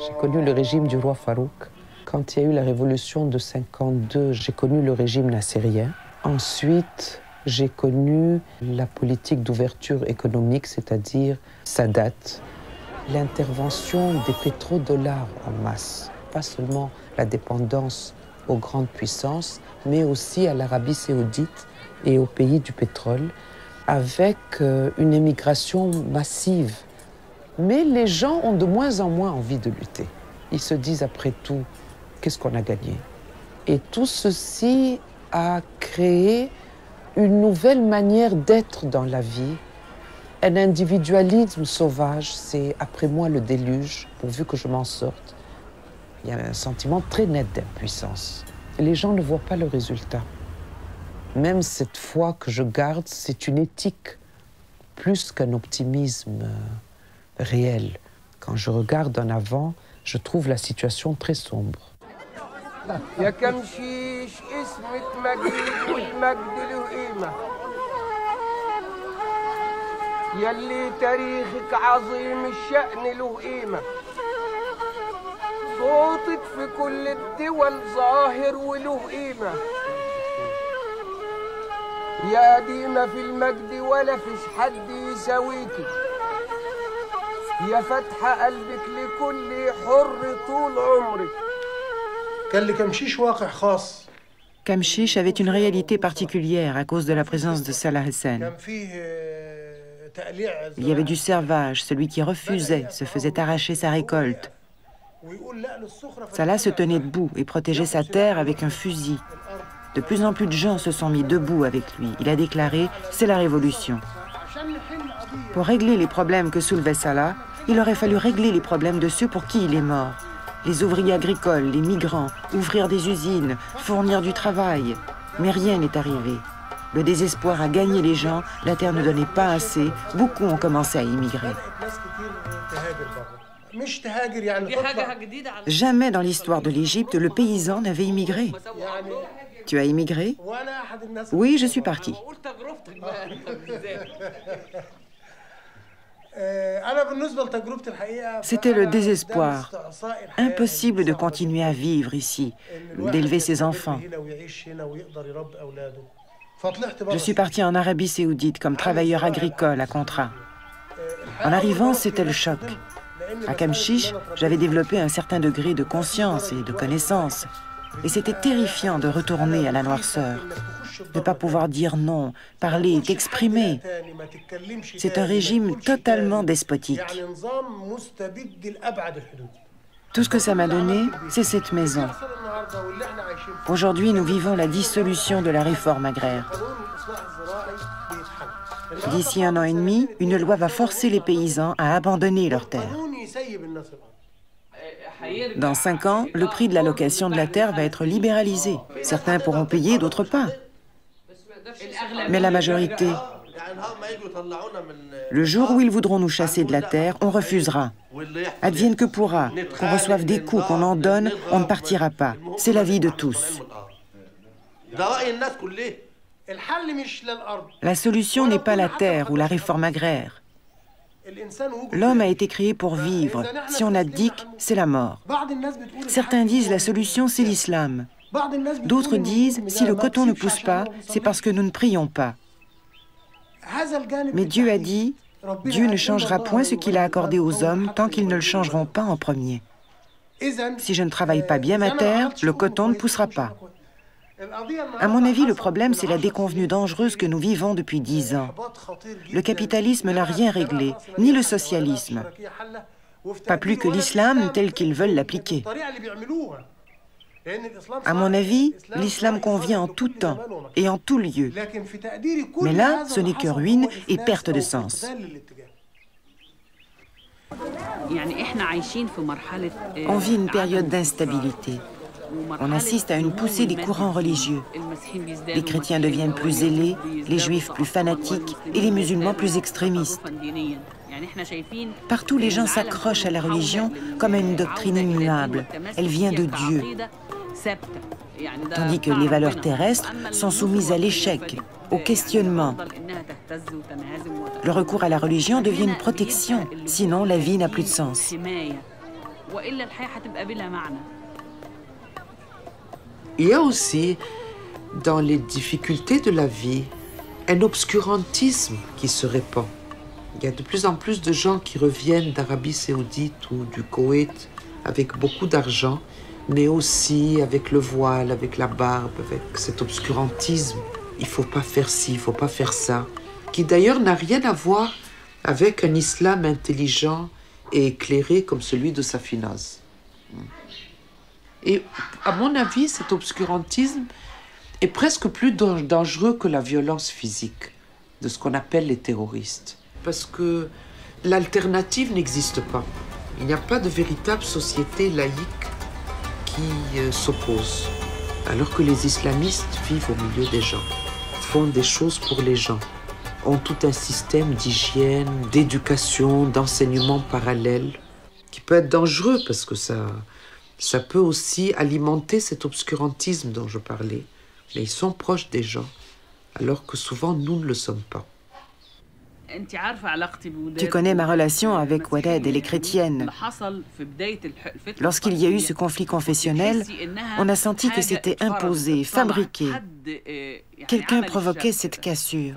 J'ai connu le régime du roi Farouk. Quand il y a eu la révolution de 52, j'ai connu le régime nassérien. Ensuite, j'ai connu la politique d'ouverture économique, c'est-à-dire Sadat. L'intervention des pétrodollars en masse, pas seulement la dépendance aux grandes puissances, mais aussi à l'Arabie saoudite et aux pays du pétrole, avec une émigration massive. Mais les gens ont de moins en moins envie de lutter. Ils se disent après tout, qu'est-ce qu'on a gagné? Et tout ceci a créé une nouvelle manière d'être dans la vie. Un individualisme sauvage, c'est après moi le déluge, pourvu que je m'en sorte. Il y a un sentiment très net d'impuissance. Les gens ne voient pas le résultat. Même cette foi que je garde, c'est une éthique, plus qu'un optimisme réel. Quand je regarde en avant, je trouve la situation très sombre. يا كمشيش اسمك مجيد والمجد له قيمة يلي تاريخك عظيم الشأن له قيمة صوتك في كل الدول ظاهر وله قيمة يا قديمة في المجد ولا فيش حد يساويكي يا فتح قلبك لكل حر طول عمرك. Kamchish avait une réalité particulière à cause de la présence de Salah Hussein. Il y avait du servage, celui qui refusait se faisait arracher sa récolte. Salah se tenait debout et protégeait sa terre avec un fusil. De plus en plus de gens se sont mis debout avec lui. Il a déclaré « c'est la révolution ». Pour régler les problèmes que soulevait Salah, il aurait fallu régler les problèmes de ceux pour qui il est mort. Les ouvriers agricoles, les migrants, ouvrir des usines, fournir du travail. Mais rien n'est arrivé. Le désespoir a gagné les gens, la terre ne donnait pas assez, beaucoup ont commencé à immigrer. Jamais dans l'histoire de l'Égypte, le paysan n'avait immigré. Tu as immigré? Oui, je suis parti. C'était le désespoir. Impossible de continuer à vivre ici, d'élever ses enfants. Je suis parti en Arabie saoudite comme travailleur agricole à contrat. En arrivant, c'était le choc. À Kamchish, j'avais développé un certain degré de conscience et de connaissance. Et c'était terrifiant de retourner à la noirceur. Ne pas pouvoir dire non, parler, t'exprimer. C'est un régime totalement despotique. Tout ce que ça m'a donné, c'est cette maison. Aujourd'hui, nous vivons la dissolution de la réforme agraire. D'ici 1 an et demi, une loi va forcer les paysans à abandonner leurs terres. Dans 5 ans, le prix de la location de la terre va être libéralisé. Certains pourront payer, d'autres pas. Mais la majorité, le jour où ils voudront nous chasser de la terre, on refusera. Advienne que pourra, qu'on reçoive des coups, qu'on en donne, on ne partira pas. C'est la vie de tous. La solution n'est pas la terre ou la réforme agraire. L'homme a été créé pour vivre. Si on abdique, c'est la mort. Certains disent la solution, c'est l'islam. D'autres disent, si le coton ne pousse pas, c'est parce que nous ne prions pas. Mais Dieu a dit, Dieu ne changera point ce qu'il a accordé aux hommes tant qu'ils ne le changeront pas en premier. Si je ne travaille pas bien ma terre, le coton ne poussera pas. À mon avis, le problème, c'est la déconvenue dangereuse que nous vivons depuis 10 ans. Le capitalisme n'a rien réglé, ni le socialisme. Pas plus que l'islam tel qu'ils veulent l'appliquer. À mon avis, l'islam convient en tout temps et en tout lieu. Mais là, ce n'est que ruine et perte de sens. On vit une période d'instabilité. On assiste à une poussée des courants religieux. Les chrétiens deviennent plus zélés, les juifs plus fanatiques et les musulmans plus extrémistes. Partout, les gens s'accrochent à la religion comme à une doctrine immuable. Elle vient de Dieu. Tandis que les valeurs terrestres sont soumises à l'échec, au questionnement. Le recours à la religion devient une protection, sinon la vie n'a plus de sens. Il y a aussi, dans les difficultés de la vie, un obscurantisme qui se répand. Il y a de plus en plus de gens qui reviennent d'Arabie Saoudite ou du Koweït avec beaucoup d'argent, mais aussi avec le voile, avec la barbe, avec cet obscurantisme. Il ne faut pas faire ci, il ne faut pas faire ça, qui d'ailleurs n'a rien à voir avec un islam intelligent et éclairé comme celui de Safinaz. Et à mon avis, cet obscurantisme est presque plus dangereux que la violence physique de ce qu'on appelle les terroristes. Parce que l'alternative n'existe pas. Il n'y a pas de véritable société laïque qui s'oppose. Alors que les islamistes vivent au milieu des gens, font des choses pour les gens, ont tout un système d'hygiène, d'éducation, d'enseignement parallèle, qui peut être dangereux parce que ça peut aussi alimenter cet obscurantisme dont je parlais. Mais ils sont proches des gens, alors que souvent nous ne le sommes pas. Tu connais ma relation avec Wadad et les chrétiennes. Lorsqu'il y a eu ce conflit confessionnel, on a senti que c'était imposé, fabriqué. Quelqu'un provoquait cette cassure.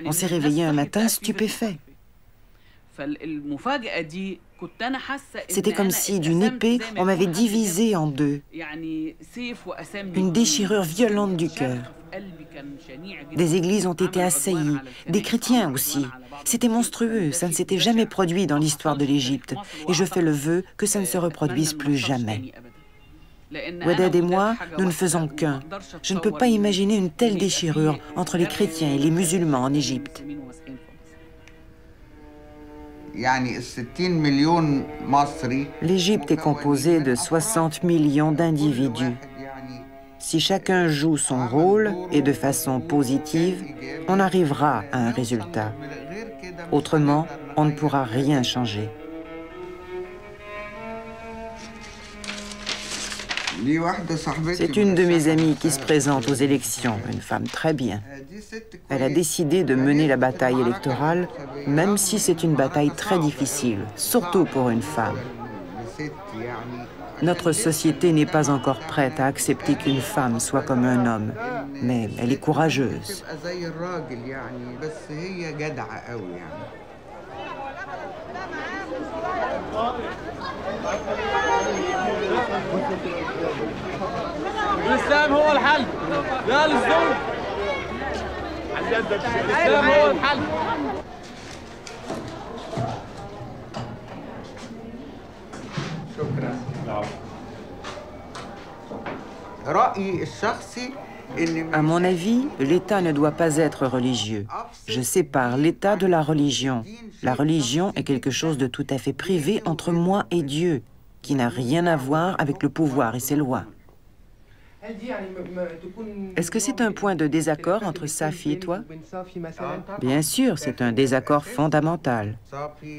On s'est réveillé un matin stupéfait. C'était comme si, d'une épée, on m'avait divisé en deux. Une déchirure violente du cœur. Des églises ont été assaillies, des chrétiens aussi. C'était monstrueux, ça ne s'était jamais produit dans l'histoire de l'Égypte. Et je fais le vœu que ça ne se reproduise plus jamais. Wadad et moi, nous ne faisons qu'un. Je ne peux pas imaginer une telle déchirure entre les chrétiens et les musulmans en Égypte. L'Égypte est composée de 60 millions d'individus. Si chacun joue son rôle et de façon positive, on arrivera à un résultat. Autrement, on ne pourra rien changer. C'est une de mes amies qui se présente aux élections, une femme très bien. Elle a décidé de mener la bataille électorale, même si c'est une bataille très difficile, surtout pour une femme. Notre société n'est pas encore prête à accepter qu'une femme soit comme un homme, mais elle est courageuse. الإسلام هو الحل لا للظلم الإسلام هو الحل شكرا رأيي الشخصي À mon avis, l'État ne doit pas être religieux. Je sépare l'État de la religion. La religion est quelque chose de tout à fait privé entre moi et Dieu, qui n'a rien à voir avec le pouvoir et ses lois. Est-ce que c'est un point de désaccord entre Safi et toi? Bien sûr, c'est un désaccord fondamental.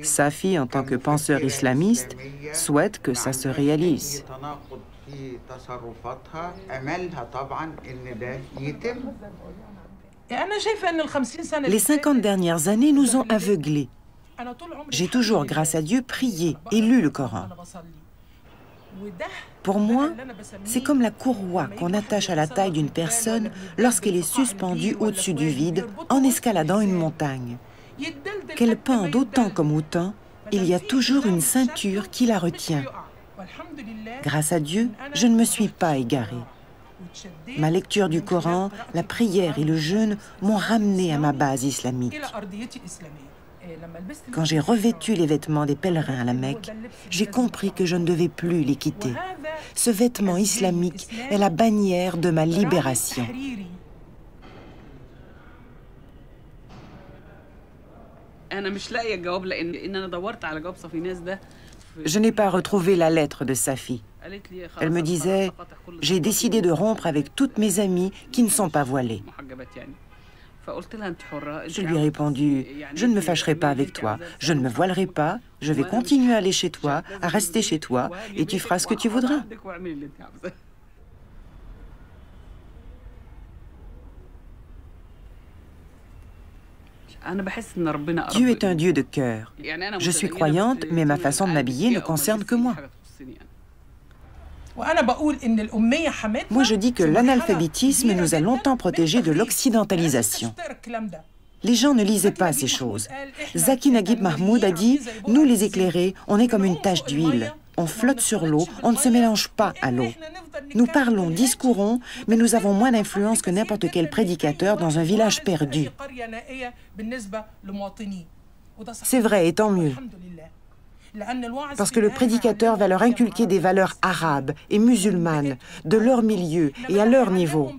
Safi, en tant que penseur islamiste, souhaite que ça se réalise. Les 50 dernières années nous ont aveuglés. J'ai toujours, grâce à Dieu, prié et lu le Coran. Pour moi, c'est comme la courroie qu'on attache à la taille d'une personne lorsqu'elle est suspendue au-dessus du vide en escaladant une montagne. Qu'elle pende autant comme autant, il y a toujours une ceinture qui la retient. Grâce à Dieu, je ne me suis pas égarée. Ma lecture du Coran, la prière et le jeûne m'ont ramené à ma base islamique. Quand j'ai revêtu les vêtements des pèlerins à la Mecque, j'ai compris que je ne devais plus les quitter. Ce vêtement islamique est la bannière de ma libération. Je n'ai pas retrouvé la lettre de Safi. Elle me disait « J'ai décidé de rompre avec toutes mes amies qui ne sont pas voilées. » Je lui ai répondu « Je ne me fâcherai pas avec toi, je ne me voilerai pas, je vais continuer à aller chez toi, à rester chez toi, et tu feras ce que tu voudras. » Dieu est un Dieu de cœur. Je suis croyante, mais ma façon de m'habiller ne concerne que moi. Moi, je dis que l'analphabétisme nous a longtemps protégés de l'occidentalisation. Les gens ne lisaient pas ces choses. Zaki Naguib Mahmoud a dit « Nous, les éclairés, on est comme une tache d'huile. On flotte sur l'eau, on ne se mélange pas à l'eau. Nous parlons, discourons, mais nous avons moins d'influence que n'importe quel prédicateur dans un village perdu. » C'est vrai, et tant mieux. Parce que le prédicateur va leur inculquer des valeurs arabes et musulmanes, de leur milieu et à leur niveau,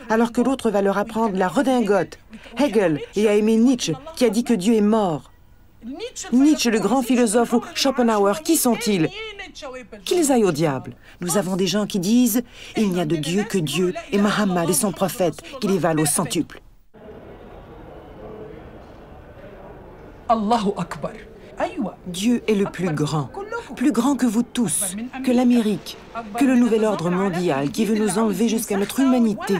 alors que l'autre va leur apprendre la redingote, Hegel, et à aimer Nietzsche, qui a dit que Dieu est mort. Nietzsche, le grand philosophe, ou Schopenhauer, qui sont-ils? Qu'ils aillent au diable. Nous avons des gens qui disent « Il n'y a de Dieu que Dieu, et Mahamad et son prophète, qui les valent au centuple. » Allahu Akbar. Dieu est le plus grand que vous tous, que l'Amérique, que le nouvel ordre mondial qui veut nous enlever jusqu'à notre humanité.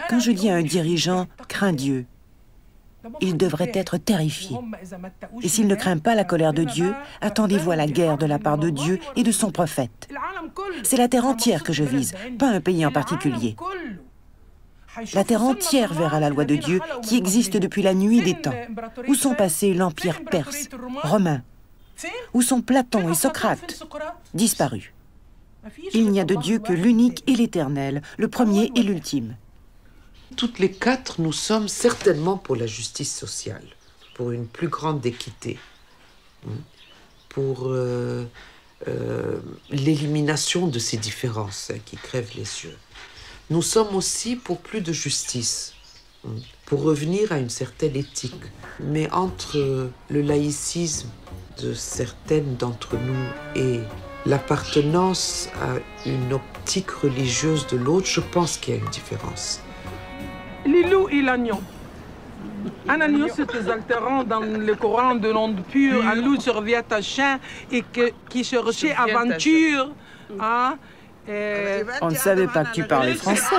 Quand je dis à un dirigeant « crains Dieu », il devrait être terrifié. Et s'il ne craint pas la colère de Dieu, attendez-vous à la guerre de la part de Dieu et de son prophète. C'est la terre entière que je vise, pas un pays en particulier. La terre entière verra la loi de Dieu qui existe depuis la nuit des temps. Où sont passés l'empire perse, romain? Où sont Platon et Socrate? Disparus. Il n'y a de Dieu que l'unique et l'éternel, le premier et l'ultime. Toutes les quatre, nous sommes certainement pour la justice sociale, pour une plus grande équité, pour l'élimination de ces différences qui crèvent les yeux. Nous sommes aussi pour plus de justice, pour revenir à une certaine éthique. Mais entre le laïcisme de certaines d'entre nous et l'appartenance à une optique religieuse de l'autre, je pense qu'il y a une différence. Lilou et l'agneau. Un agneau, c'est désaltérant dans le Coran de l'onde pure. Un loup survient à chien et qui cherchait aventure. Hein? On ne savait pas que tu parlais français.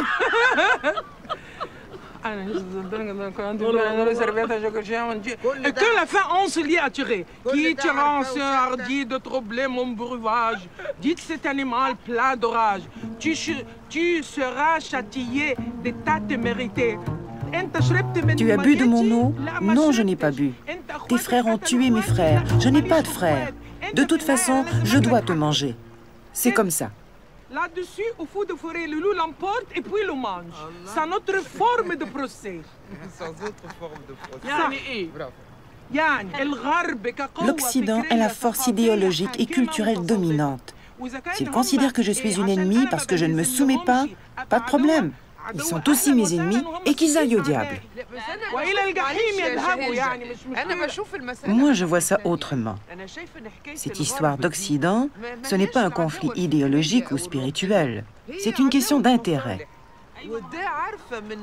Et que la fin on se lie à tirer. Qui tirant ce hardi de troubler mon breuvage? Dites cet animal plein d'orage. Tu seras châtié des tas témérités. Tu as bu de mon eau? Non, je n'ai pas bu. Tes frères ont tué mes frères. Je n'ai pas de frères. De toute façon, je dois te manger. C'est comme ça. Là-dessus, au fond de forêt, le loup l'emporte et puis le mange. C'est notre forme de procès. Sans autre forme de procès. L'Occident est la force idéologique et culturelle dominante. S'ils considèrent que je suis une ennemie parce que je ne me soumets pas, pas de problème. Ils sont aussi mes ennemis et qu'ils aillent au diable. Moi, je vois ça autrement. Cette histoire d'Occident, ce n'est pas un conflit idéologique ou spirituel. C'est une question d'intérêt.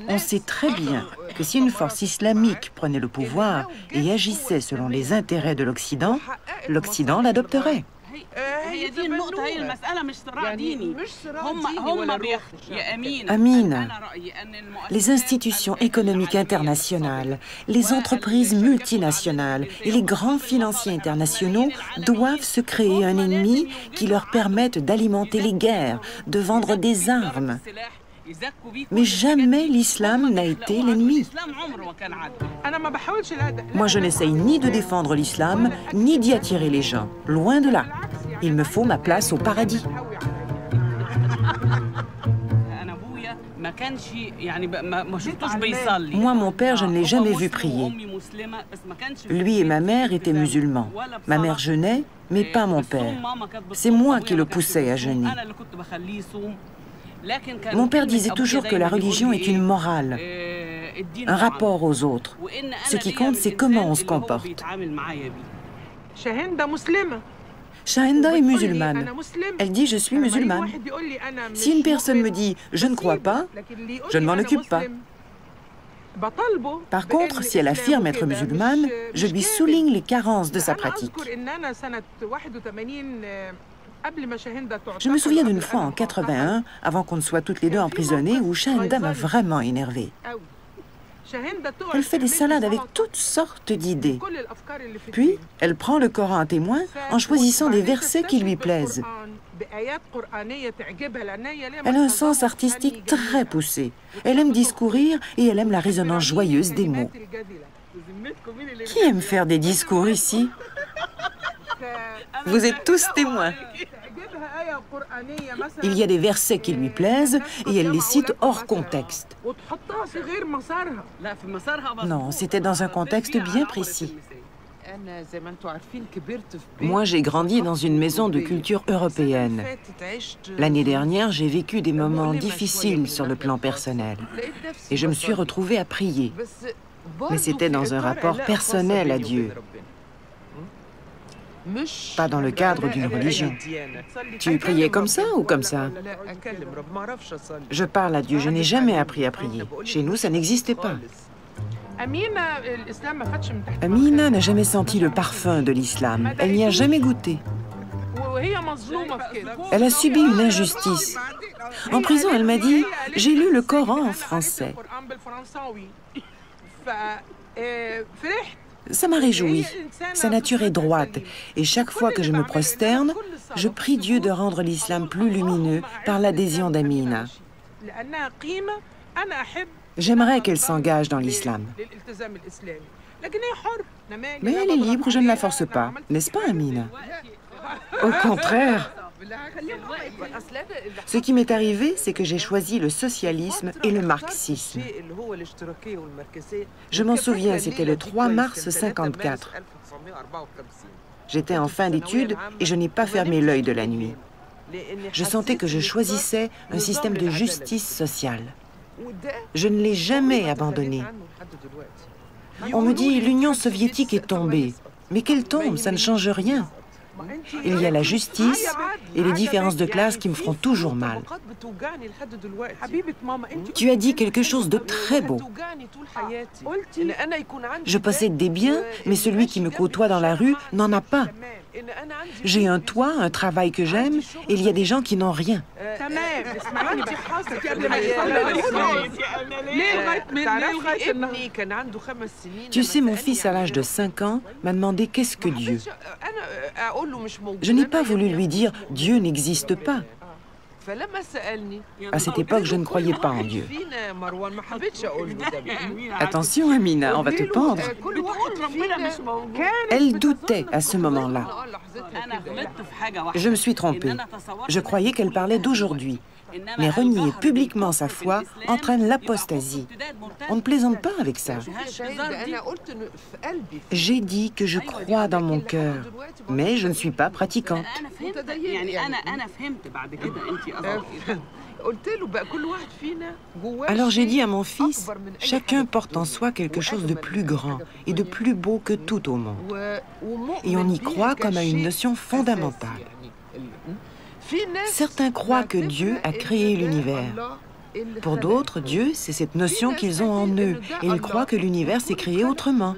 On sait très bien que si une force islamique prenait le pouvoir et agissait selon les intérêts de l'Occident, l'Occident l'adopterait. Amine, les institutions économiques internationales, les entreprises multinationales et les grands financiers internationaux doivent se créer un ennemi qui leur permette d'alimenter les guerres, de vendre des armes. Mais jamais l'islam n'a été l'ennemi. Moi, je n'essaye ni de défendre l'islam, ni d'y attirer les gens. Loin de là. Il me faut ma place au paradis. Moi, mon père, je ne l'ai jamais vu prier. Lui et ma mère étaient musulmans. Ma mère jeûnait, mais pas mon père. C'est moi qui le poussais à jeûner. Mon père disait toujours que la religion est une morale, un rapport aux autres. Ce qui compte, c'est comment on se comporte. Shahenda est musulmane. Elle dit « je suis musulmane ». Si une personne me dit « je ne crois pas », je ne m'en occupe pas. Par contre, si elle affirme être musulmane, je lui souligne les carences de sa pratique. Je me souviens d'une fois en 81, avant qu'on ne soit toutes les deux emprisonnées, où Shahenda m'a vraiment énervée. Elle fait des salades avec toutes sortes d'idées. Puis, elle prend le Coran à témoin en choisissant des versets qui lui plaisent. Elle a un sens artistique très poussé. Elle aime discourir et elle aime la résonance joyeuse des mots. Qui aime faire des discours ici? Vous êtes tous témoins. Il y a des versets qui lui plaisent et elle les cite hors contexte. Non, c'était dans un contexte bien précis. Moi, j'ai grandi dans une maison de culture européenne. L'année dernière, j'ai vécu des moments difficiles sur le plan personnel. Et je me suis retrouvée à prier. Mais c'était dans un rapport personnel à Dieu. Pas dans le cadre d'une religion. Tu priais comme ça ou comme ça? Je parle à Dieu, je n'ai jamais appris à prier. Chez nous, ça n'existait pas. Amina n'a jamais senti le parfum de l'islam. Elle n'y a jamais goûté. Elle a subi une injustice. En prison, elle m'a dit « J'ai lu le Coran en français ». Ça m'a réjoui. Sa nature est droite. Et chaque fois que je me prosterne, je prie Dieu de rendre l'islam plus lumineux par l'adhésion d'Amina. J'aimerais qu'elle s'engage dans l'islam. Mais elle est libre, je ne la force pas. N'est-ce pas, Amina? Au contraire. Ce qui m'est arrivé, c'est que j'ai choisi le socialisme et le marxisme. Je m'en souviens, c'était le 3 mars 54. J'étais en fin d'études et je n'ai pas fermé l'œil de la nuit. Je sentais que je choisissais un système de justice sociale. Je ne l'ai jamais abandonné. On me dit, l'Union soviétique est tombée. Mais qu'elle tombe, ça ne change rien. Il y a la justice et les différences de classe qui me feront toujours mal. Tu as dit quelque chose de très beau. Je possède des biens, mais celui qui me côtoie dans la rue n'en a pas. J'ai un toit, un travail que j'aime, et il y a des gens qui n'ont rien. Tu sais, mon fils, à l'âge de 5 ans, m'a demandé qu'est-ce que Dieu. Je n'ai pas voulu lui dire « Dieu n'existe pas ». À cette époque, je ne croyais pas en Dieu. Attention, Amina, on va te pendre. Elle doutait à ce moment-là. Je me suis trompée. Je croyais qu'elle parlait d'aujourd'hui. Mais renier publiquement sa foi entraîne l'apostasie. On ne plaisante pas avec ça. J'ai dit que je crois dans mon cœur, mais je ne suis pas pratiquante. Alors j'ai dit à mon fils, chacun porte en soi quelque chose de plus grand et de plus beau que tout au monde. Et on y croit comme à une notion fondamentale. Certains croient que Dieu a créé l'univers. Pour d'autres, Dieu, c'est cette notion qu'ils ont en eux, et ils croient que l'univers s'est créé autrement.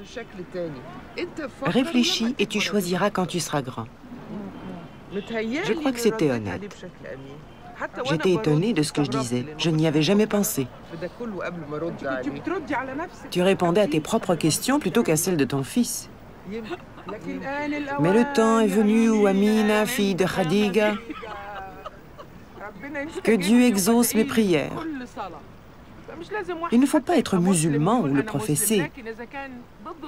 Réfléchis et tu choisiras quand tu seras grand. Je crois que c'était honnête. J'étais étonnée de ce que je disais. Je n'y avais jamais pensé. Tu répondais à tes propres questions plutôt qu'à celles de ton fils. Mais le temps est venu où Amina, fille de Khadija, que Dieu exauce mes prières. Il ne faut pas être musulman ou le professer.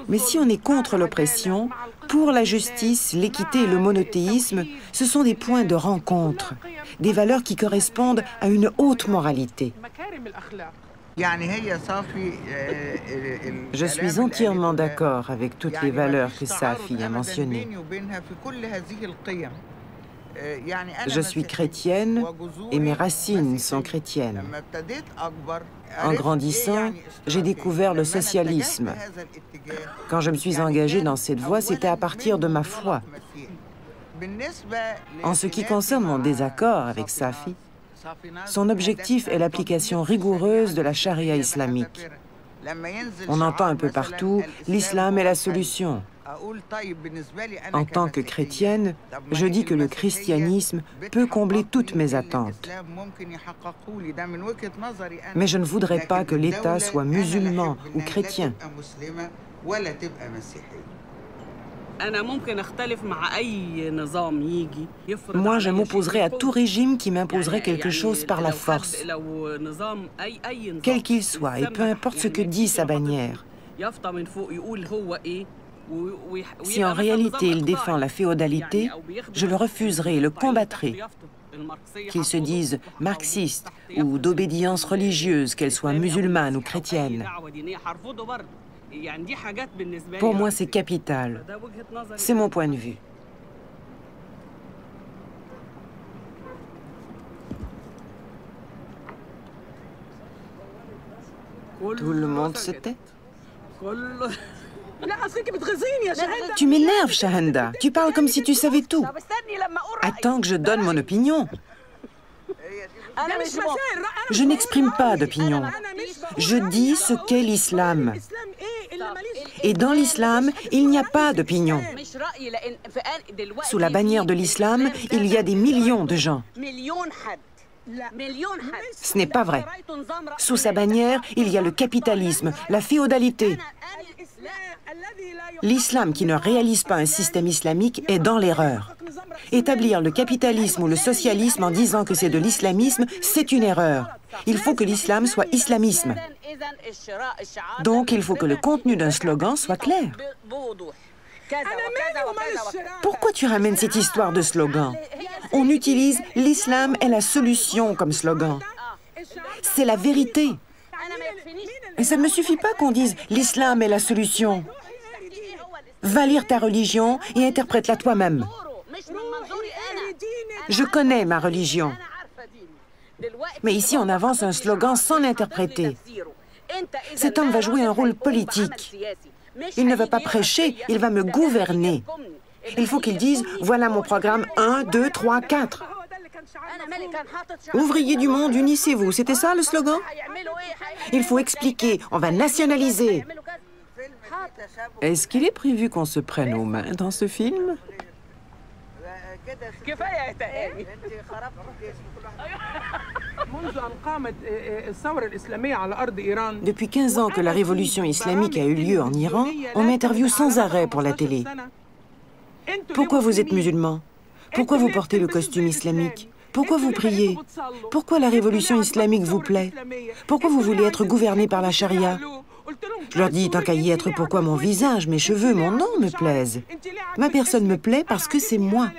Mais si on est contre l'oppression, pour la justice, l'équité et le monothéisme, ce sont des points de rencontre, des valeurs qui correspondent à une haute moralité. Je suis entièrement d'accord avec toutes les valeurs que Safi a mentionnées. Je suis chrétienne et mes racines sont chrétiennes. En grandissant, j'ai découvert le socialisme. Quand je me suis engagée dans cette voie, c'était à partir de ma foi. En ce qui concerne mon désaccord avec Safi, son objectif est l'application rigoureuse de la charia islamique. On entend un peu partout « l'islam est la solution ». En tant que chrétienne, je dis que le christianisme peut combler toutes mes attentes. Mais je ne voudrais pas que l'État soit musulman ou chrétien. Moi, je m'opposerais à tout régime qui m'imposerait quelque chose par la force, quel qu'il soit, et peu importe ce que dit sa bannière. Si en réalité il défend la féodalité, je le refuserai et le combattrai. Qu'il se dise marxiste ou d'obédience religieuse, qu'elle soit musulmane ou chrétienne. Pour moi, c'est capital. C'est mon point de vue. Tout le monde se tait. Tu m'énerves, Shahenda. Tu parles comme si tu savais tout. Attends que je donne mon opinion. Je n'exprime pas d'opinion. Je dis ce qu'est l'islam. Et dans l'islam, il n'y a pas d'opinion. Sous la bannière de l'islam, il y a des millions de gens. Ce n'est pas vrai. Sous sa bannière, il y a le capitalisme, la féodalité. L'islam qui ne réalise pas un système islamique est dans l'erreur. Établir le capitalisme ou le socialisme en disant que c'est de l'islamisme, c'est une erreur. Il faut que l'islam soit islamisme. Donc, il faut que le contenu d'un slogan soit clair. Pourquoi tu ramènes cette histoire de slogan? On utilise « l'islam est la solution » comme slogan. C'est la vérité. Et ça ne me suffit pas qu'on dise « l'islam est la solution ». Va lire ta religion et interprète-la toi-même. Je connais ma religion. Mais ici, on avance un slogan sans l'interpréter. Cet homme va jouer un rôle politique. Il ne va pas prêcher, il va me gouverner. Il faut qu'il dise « voilà mon programme 1, 2, 3, 4 ». Ouvriers du monde, unissez-vous. C'était ça le slogan? Il faut expliquer, on va nationaliser. Est-ce qu'il est prévu qu'on se prenne aux mains dans ce film? Depuis 15 ans que la révolution islamique a eu lieu en Iran, on m'interviewe sans arrêt pour la télé. Pourquoi vous êtes musulman? Pourquoi vous portez le costume islamique? Pourquoi vous priez? Pourquoi la révolution islamique vous plaît? Pourquoi vous voulez être gouverné par la charia? Je leur dis, tant qu'à y être, pourquoi mon visage, mes cheveux, mon nom me plaisent? Ma personne me plaît parce que c'est moi.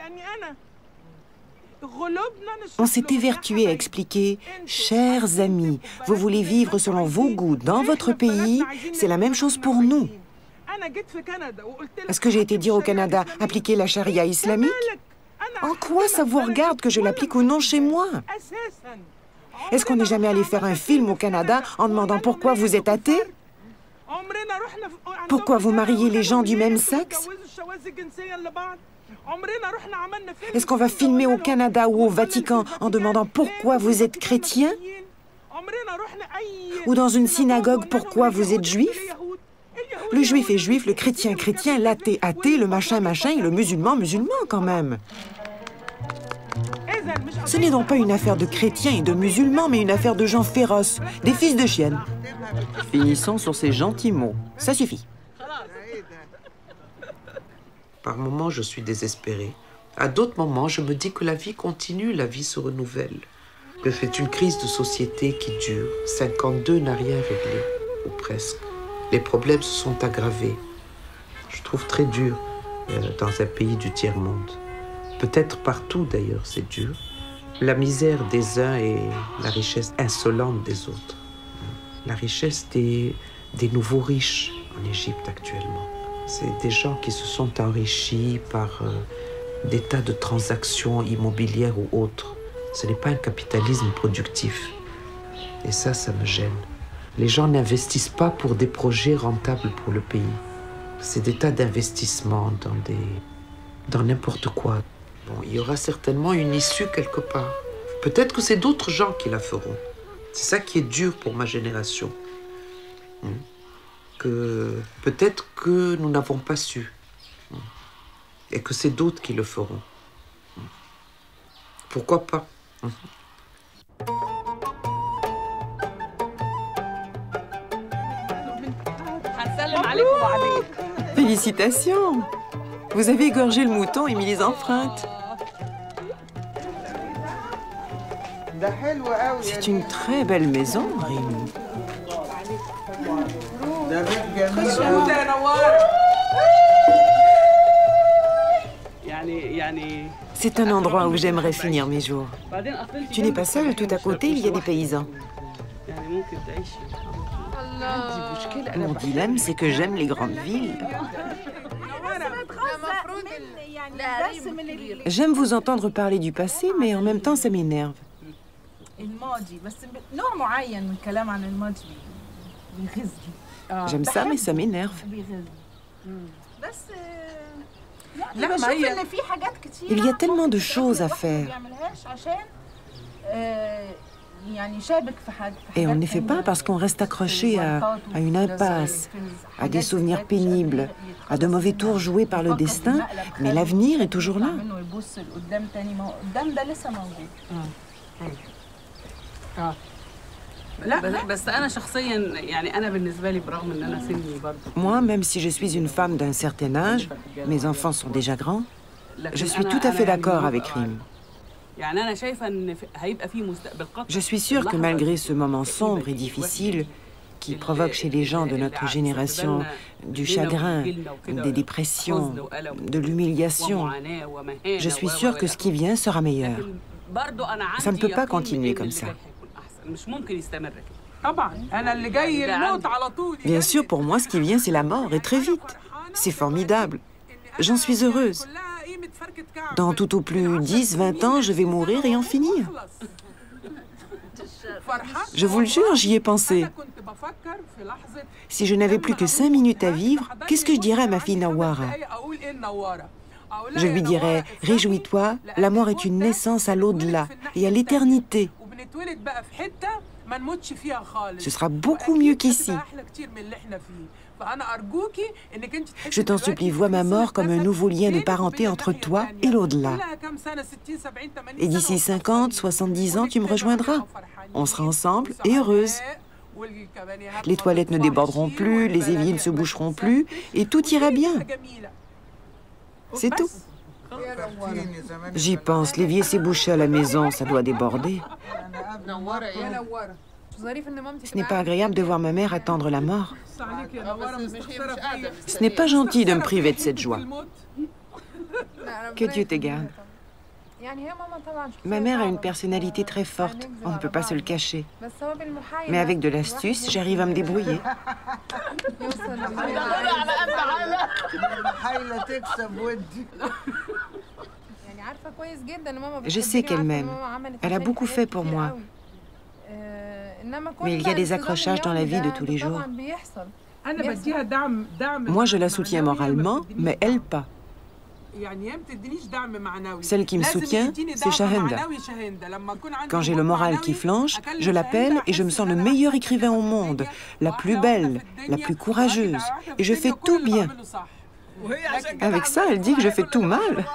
On s'est évertué à expliquer, chers amis, vous voulez vivre selon vos goûts dans votre pays, c'est la même chose pour nous. Est-ce que j'ai été dire au Canada, appliquer la charia islamique? En quoi ça vous regarde que je l'applique ou non chez moi? Est-ce qu'on n'est jamais allé faire un film au Canada en demandant pourquoi vous êtes athée? Pourquoi vous mariez les gens du même sexe? Est-ce qu'on va filmer au Canada ou au Vatican en demandant pourquoi vous êtes chrétien? Ou dans une synagogue, pourquoi vous êtes juif? Le juif est juif, le chrétien chrétien, l'athée athée, le machin machin et le musulman musulman quand même. Ce n'est donc pas une affaire de chrétiens et de musulmans, mais une affaire de gens féroces, des fils de chiennes. Finissons sur ces gentils mots. Ça suffit. Par moments, je suis désespérée. À d'autres moments, je me dis que la vie continue, la vie se renouvelle. Que c'est une crise de société qui dure. 52 n'a rien réglé, ou presque. Les problèmes se sont aggravés. Je trouve très dur dans un pays du tiers-monde. Peut-être partout d'ailleurs, c'est dur. La misère des uns et la richesse insolente des autres. La richesse des nouveaux riches en Égypte actuellement. C'est des gens qui se sont enrichis par des tas de transactions immobilières ou autres. Ce n'est pas un capitalisme productif. Et ça me gêne. Les gens n'investissent pas pour des projets rentables pour le pays. C'est des tas d'investissements dans n'importe quoi. Bon, il y aura certainement une issue quelque part. Peut-être que c'est d'autres gens qui la feront. C'est ça qui est dur pour ma génération. Que peut-être que nous n'avons pas su. Et que c'est d'autres qui le feront. Pourquoi pas? Félicitations! Vous avez égorgé le mouton et mis les empreintes. C'est une très belle maison, Rim. C'est un endroit où j'aimerais finir mes jours. Tu n'es pas seule, tout à côté, il y a des paysans. Mon dilemme, c'est que j'aime les grandes villes. J'aime vous entendre parler du passé, mais en même temps, ça m'énerve. J'aime ça, mais ça m'énerve. Il y a tellement de choses à faire. Et on ne les fait pas parce qu'on reste accroché à une impasse, à des souvenirs pénibles, à de mauvais tours joués par le destin, mais l'avenir est toujours là. Moi, même si je suis une femme d'un certain âge, mes enfants sont déjà grands, je suis tout à fait d'accord avec Rim. Je suis sûre que malgré ce moment sombre et difficile qui provoque chez les gens de notre génération du chagrin, des dépressions, de l'humiliation, je suis sûre que ce qui vient sera meilleur. Ça ne peut pas continuer comme ça. Bien sûr, pour moi, ce qui vient, c'est la mort, et très vite. C'est formidable. J'en suis heureuse. Dans tout au plus 10, 20 ans, je vais mourir et en finir. Je vous le jure, j'y ai pensé. Si je n'avais plus que 5 minutes à vivre, qu'est-ce que je dirais à ma fille Nawara? Je lui dirais, réjouis-toi, la mort est une naissance à l'au-delà et à l'éternité. Ce sera beaucoup mieux qu'ici. Je t'en supplie, vois ma mort comme un nouveau lien de parenté entre toi et l'au-delà. Et d'ici 50, 70 ans, tu me rejoindras. On sera ensemble et heureuses. Les toilettes ne déborderont plus, les éviers ne se boucheront plus, et tout ira bien. C'est tout. J'y pense, l'évier s'est bouché à la maison, ça doit déborder. Ce n'est pas agréable de voir ma mère attendre la mort. Ce n'est pas gentil de me priver de cette joie. Que Dieu te garde. Ma mère a une personnalité très forte, on ne peut pas se le cacher. Mais avec de l'astuce, j'arrive à me débrouiller. Je sais qu'elle m'aime. Elle a beaucoup fait pour moi. Mais il y a des accrochages dans la vie de tous les jours. Moi, je la soutiens moralement, mais elle pas. Celle qui me soutient, c'est Shahenda. Quand j'ai le moral qui flanche, je l'appelle et je me sens le meilleur écrivain au monde, la plus belle, la plus courageuse. Et je fais tout bien. Avec ça, elle dit que je fais tout mal.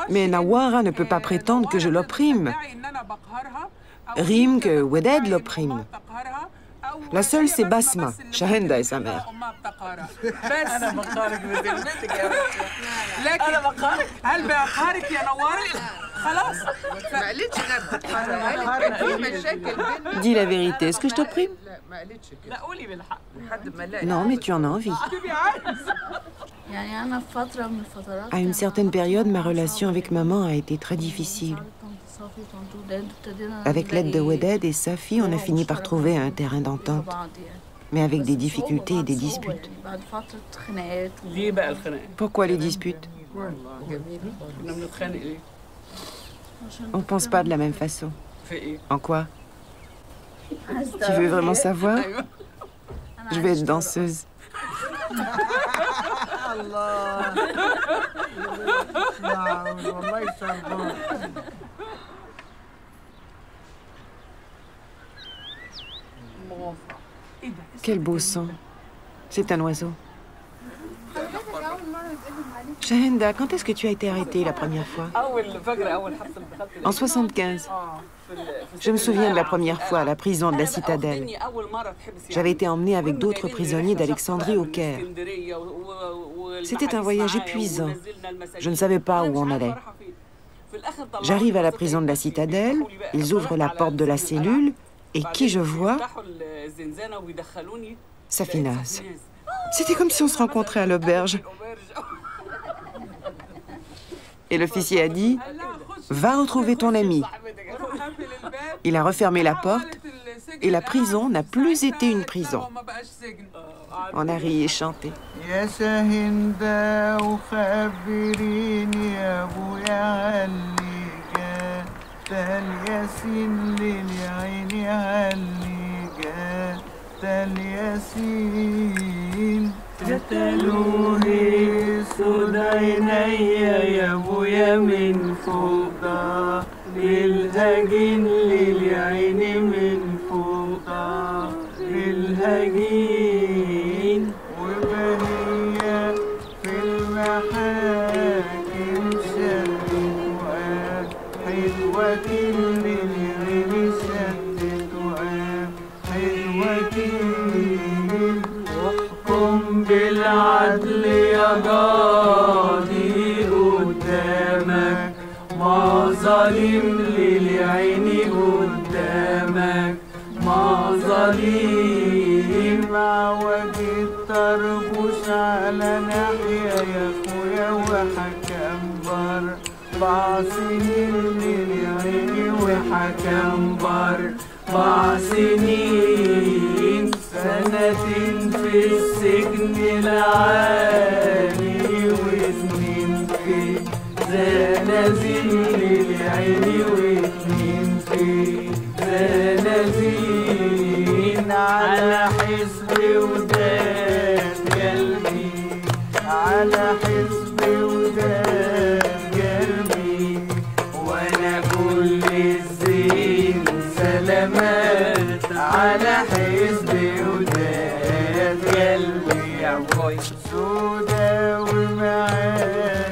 Mais Nawara ne peut pas prétendre que je l'opprime. Rime que Weded l'opprime. La seule, c'est Basma. Shahenda est sa mère. Dis la vérité, est-ce que je t'opprime? Non, mais tu en as envie. À une certaine période, ma relation avec maman a été très difficile. Avec l'aide de Weded et Safi, on a fini par trouver un terrain d'entente, mais avec des difficultés et des disputes. Pourquoi les disputes? On ne pense pas de la même façon. En quoi? Tu veux vraiment savoir? Je vais être danseuse. Quel beau son. C'est un oiseau. Shahenda, quand est-ce que tu as été arrêtée la première fois? En 75. Je me souviens de la première fois à la prison de la Citadelle. J'avais été emmenée avec d'autres prisonniers d'Alexandrie au Caire. C'était un voyage épuisant. Je ne savais pas où on allait. J'arrive à la prison de la Citadelle, ils ouvrent la porte de la cellule, et qui je vois? Safinaz. C'était comme si on se rencontrait à l'auberge. Et l'officier a dit, « Va retrouver ton ami. » Il a refermé la porte et la prison n'a plus été une prison. On a ri et chanté. تلوهي سود عيني يا ابويا من فوقها للهجين للعين من فوقها للهجين وبهية في المحاكم شدت حلوة للعين شدت حلوة بالعدل يا قاضي قدامك ما ظالم للعين قدامك ما ظالم مع وجه الطربوش على ناحية يا اخويا وحكم بر 4 سنين للعين وحكم بر 4 سنين سنتين في السجن العالي و2 في زنازين للعين و2 في زنازين على حزب وداد قلبي على حزب وداد قلبي وانا كل الزين سلامات على حزب وداد قلبي يا بوي سودا ومعاد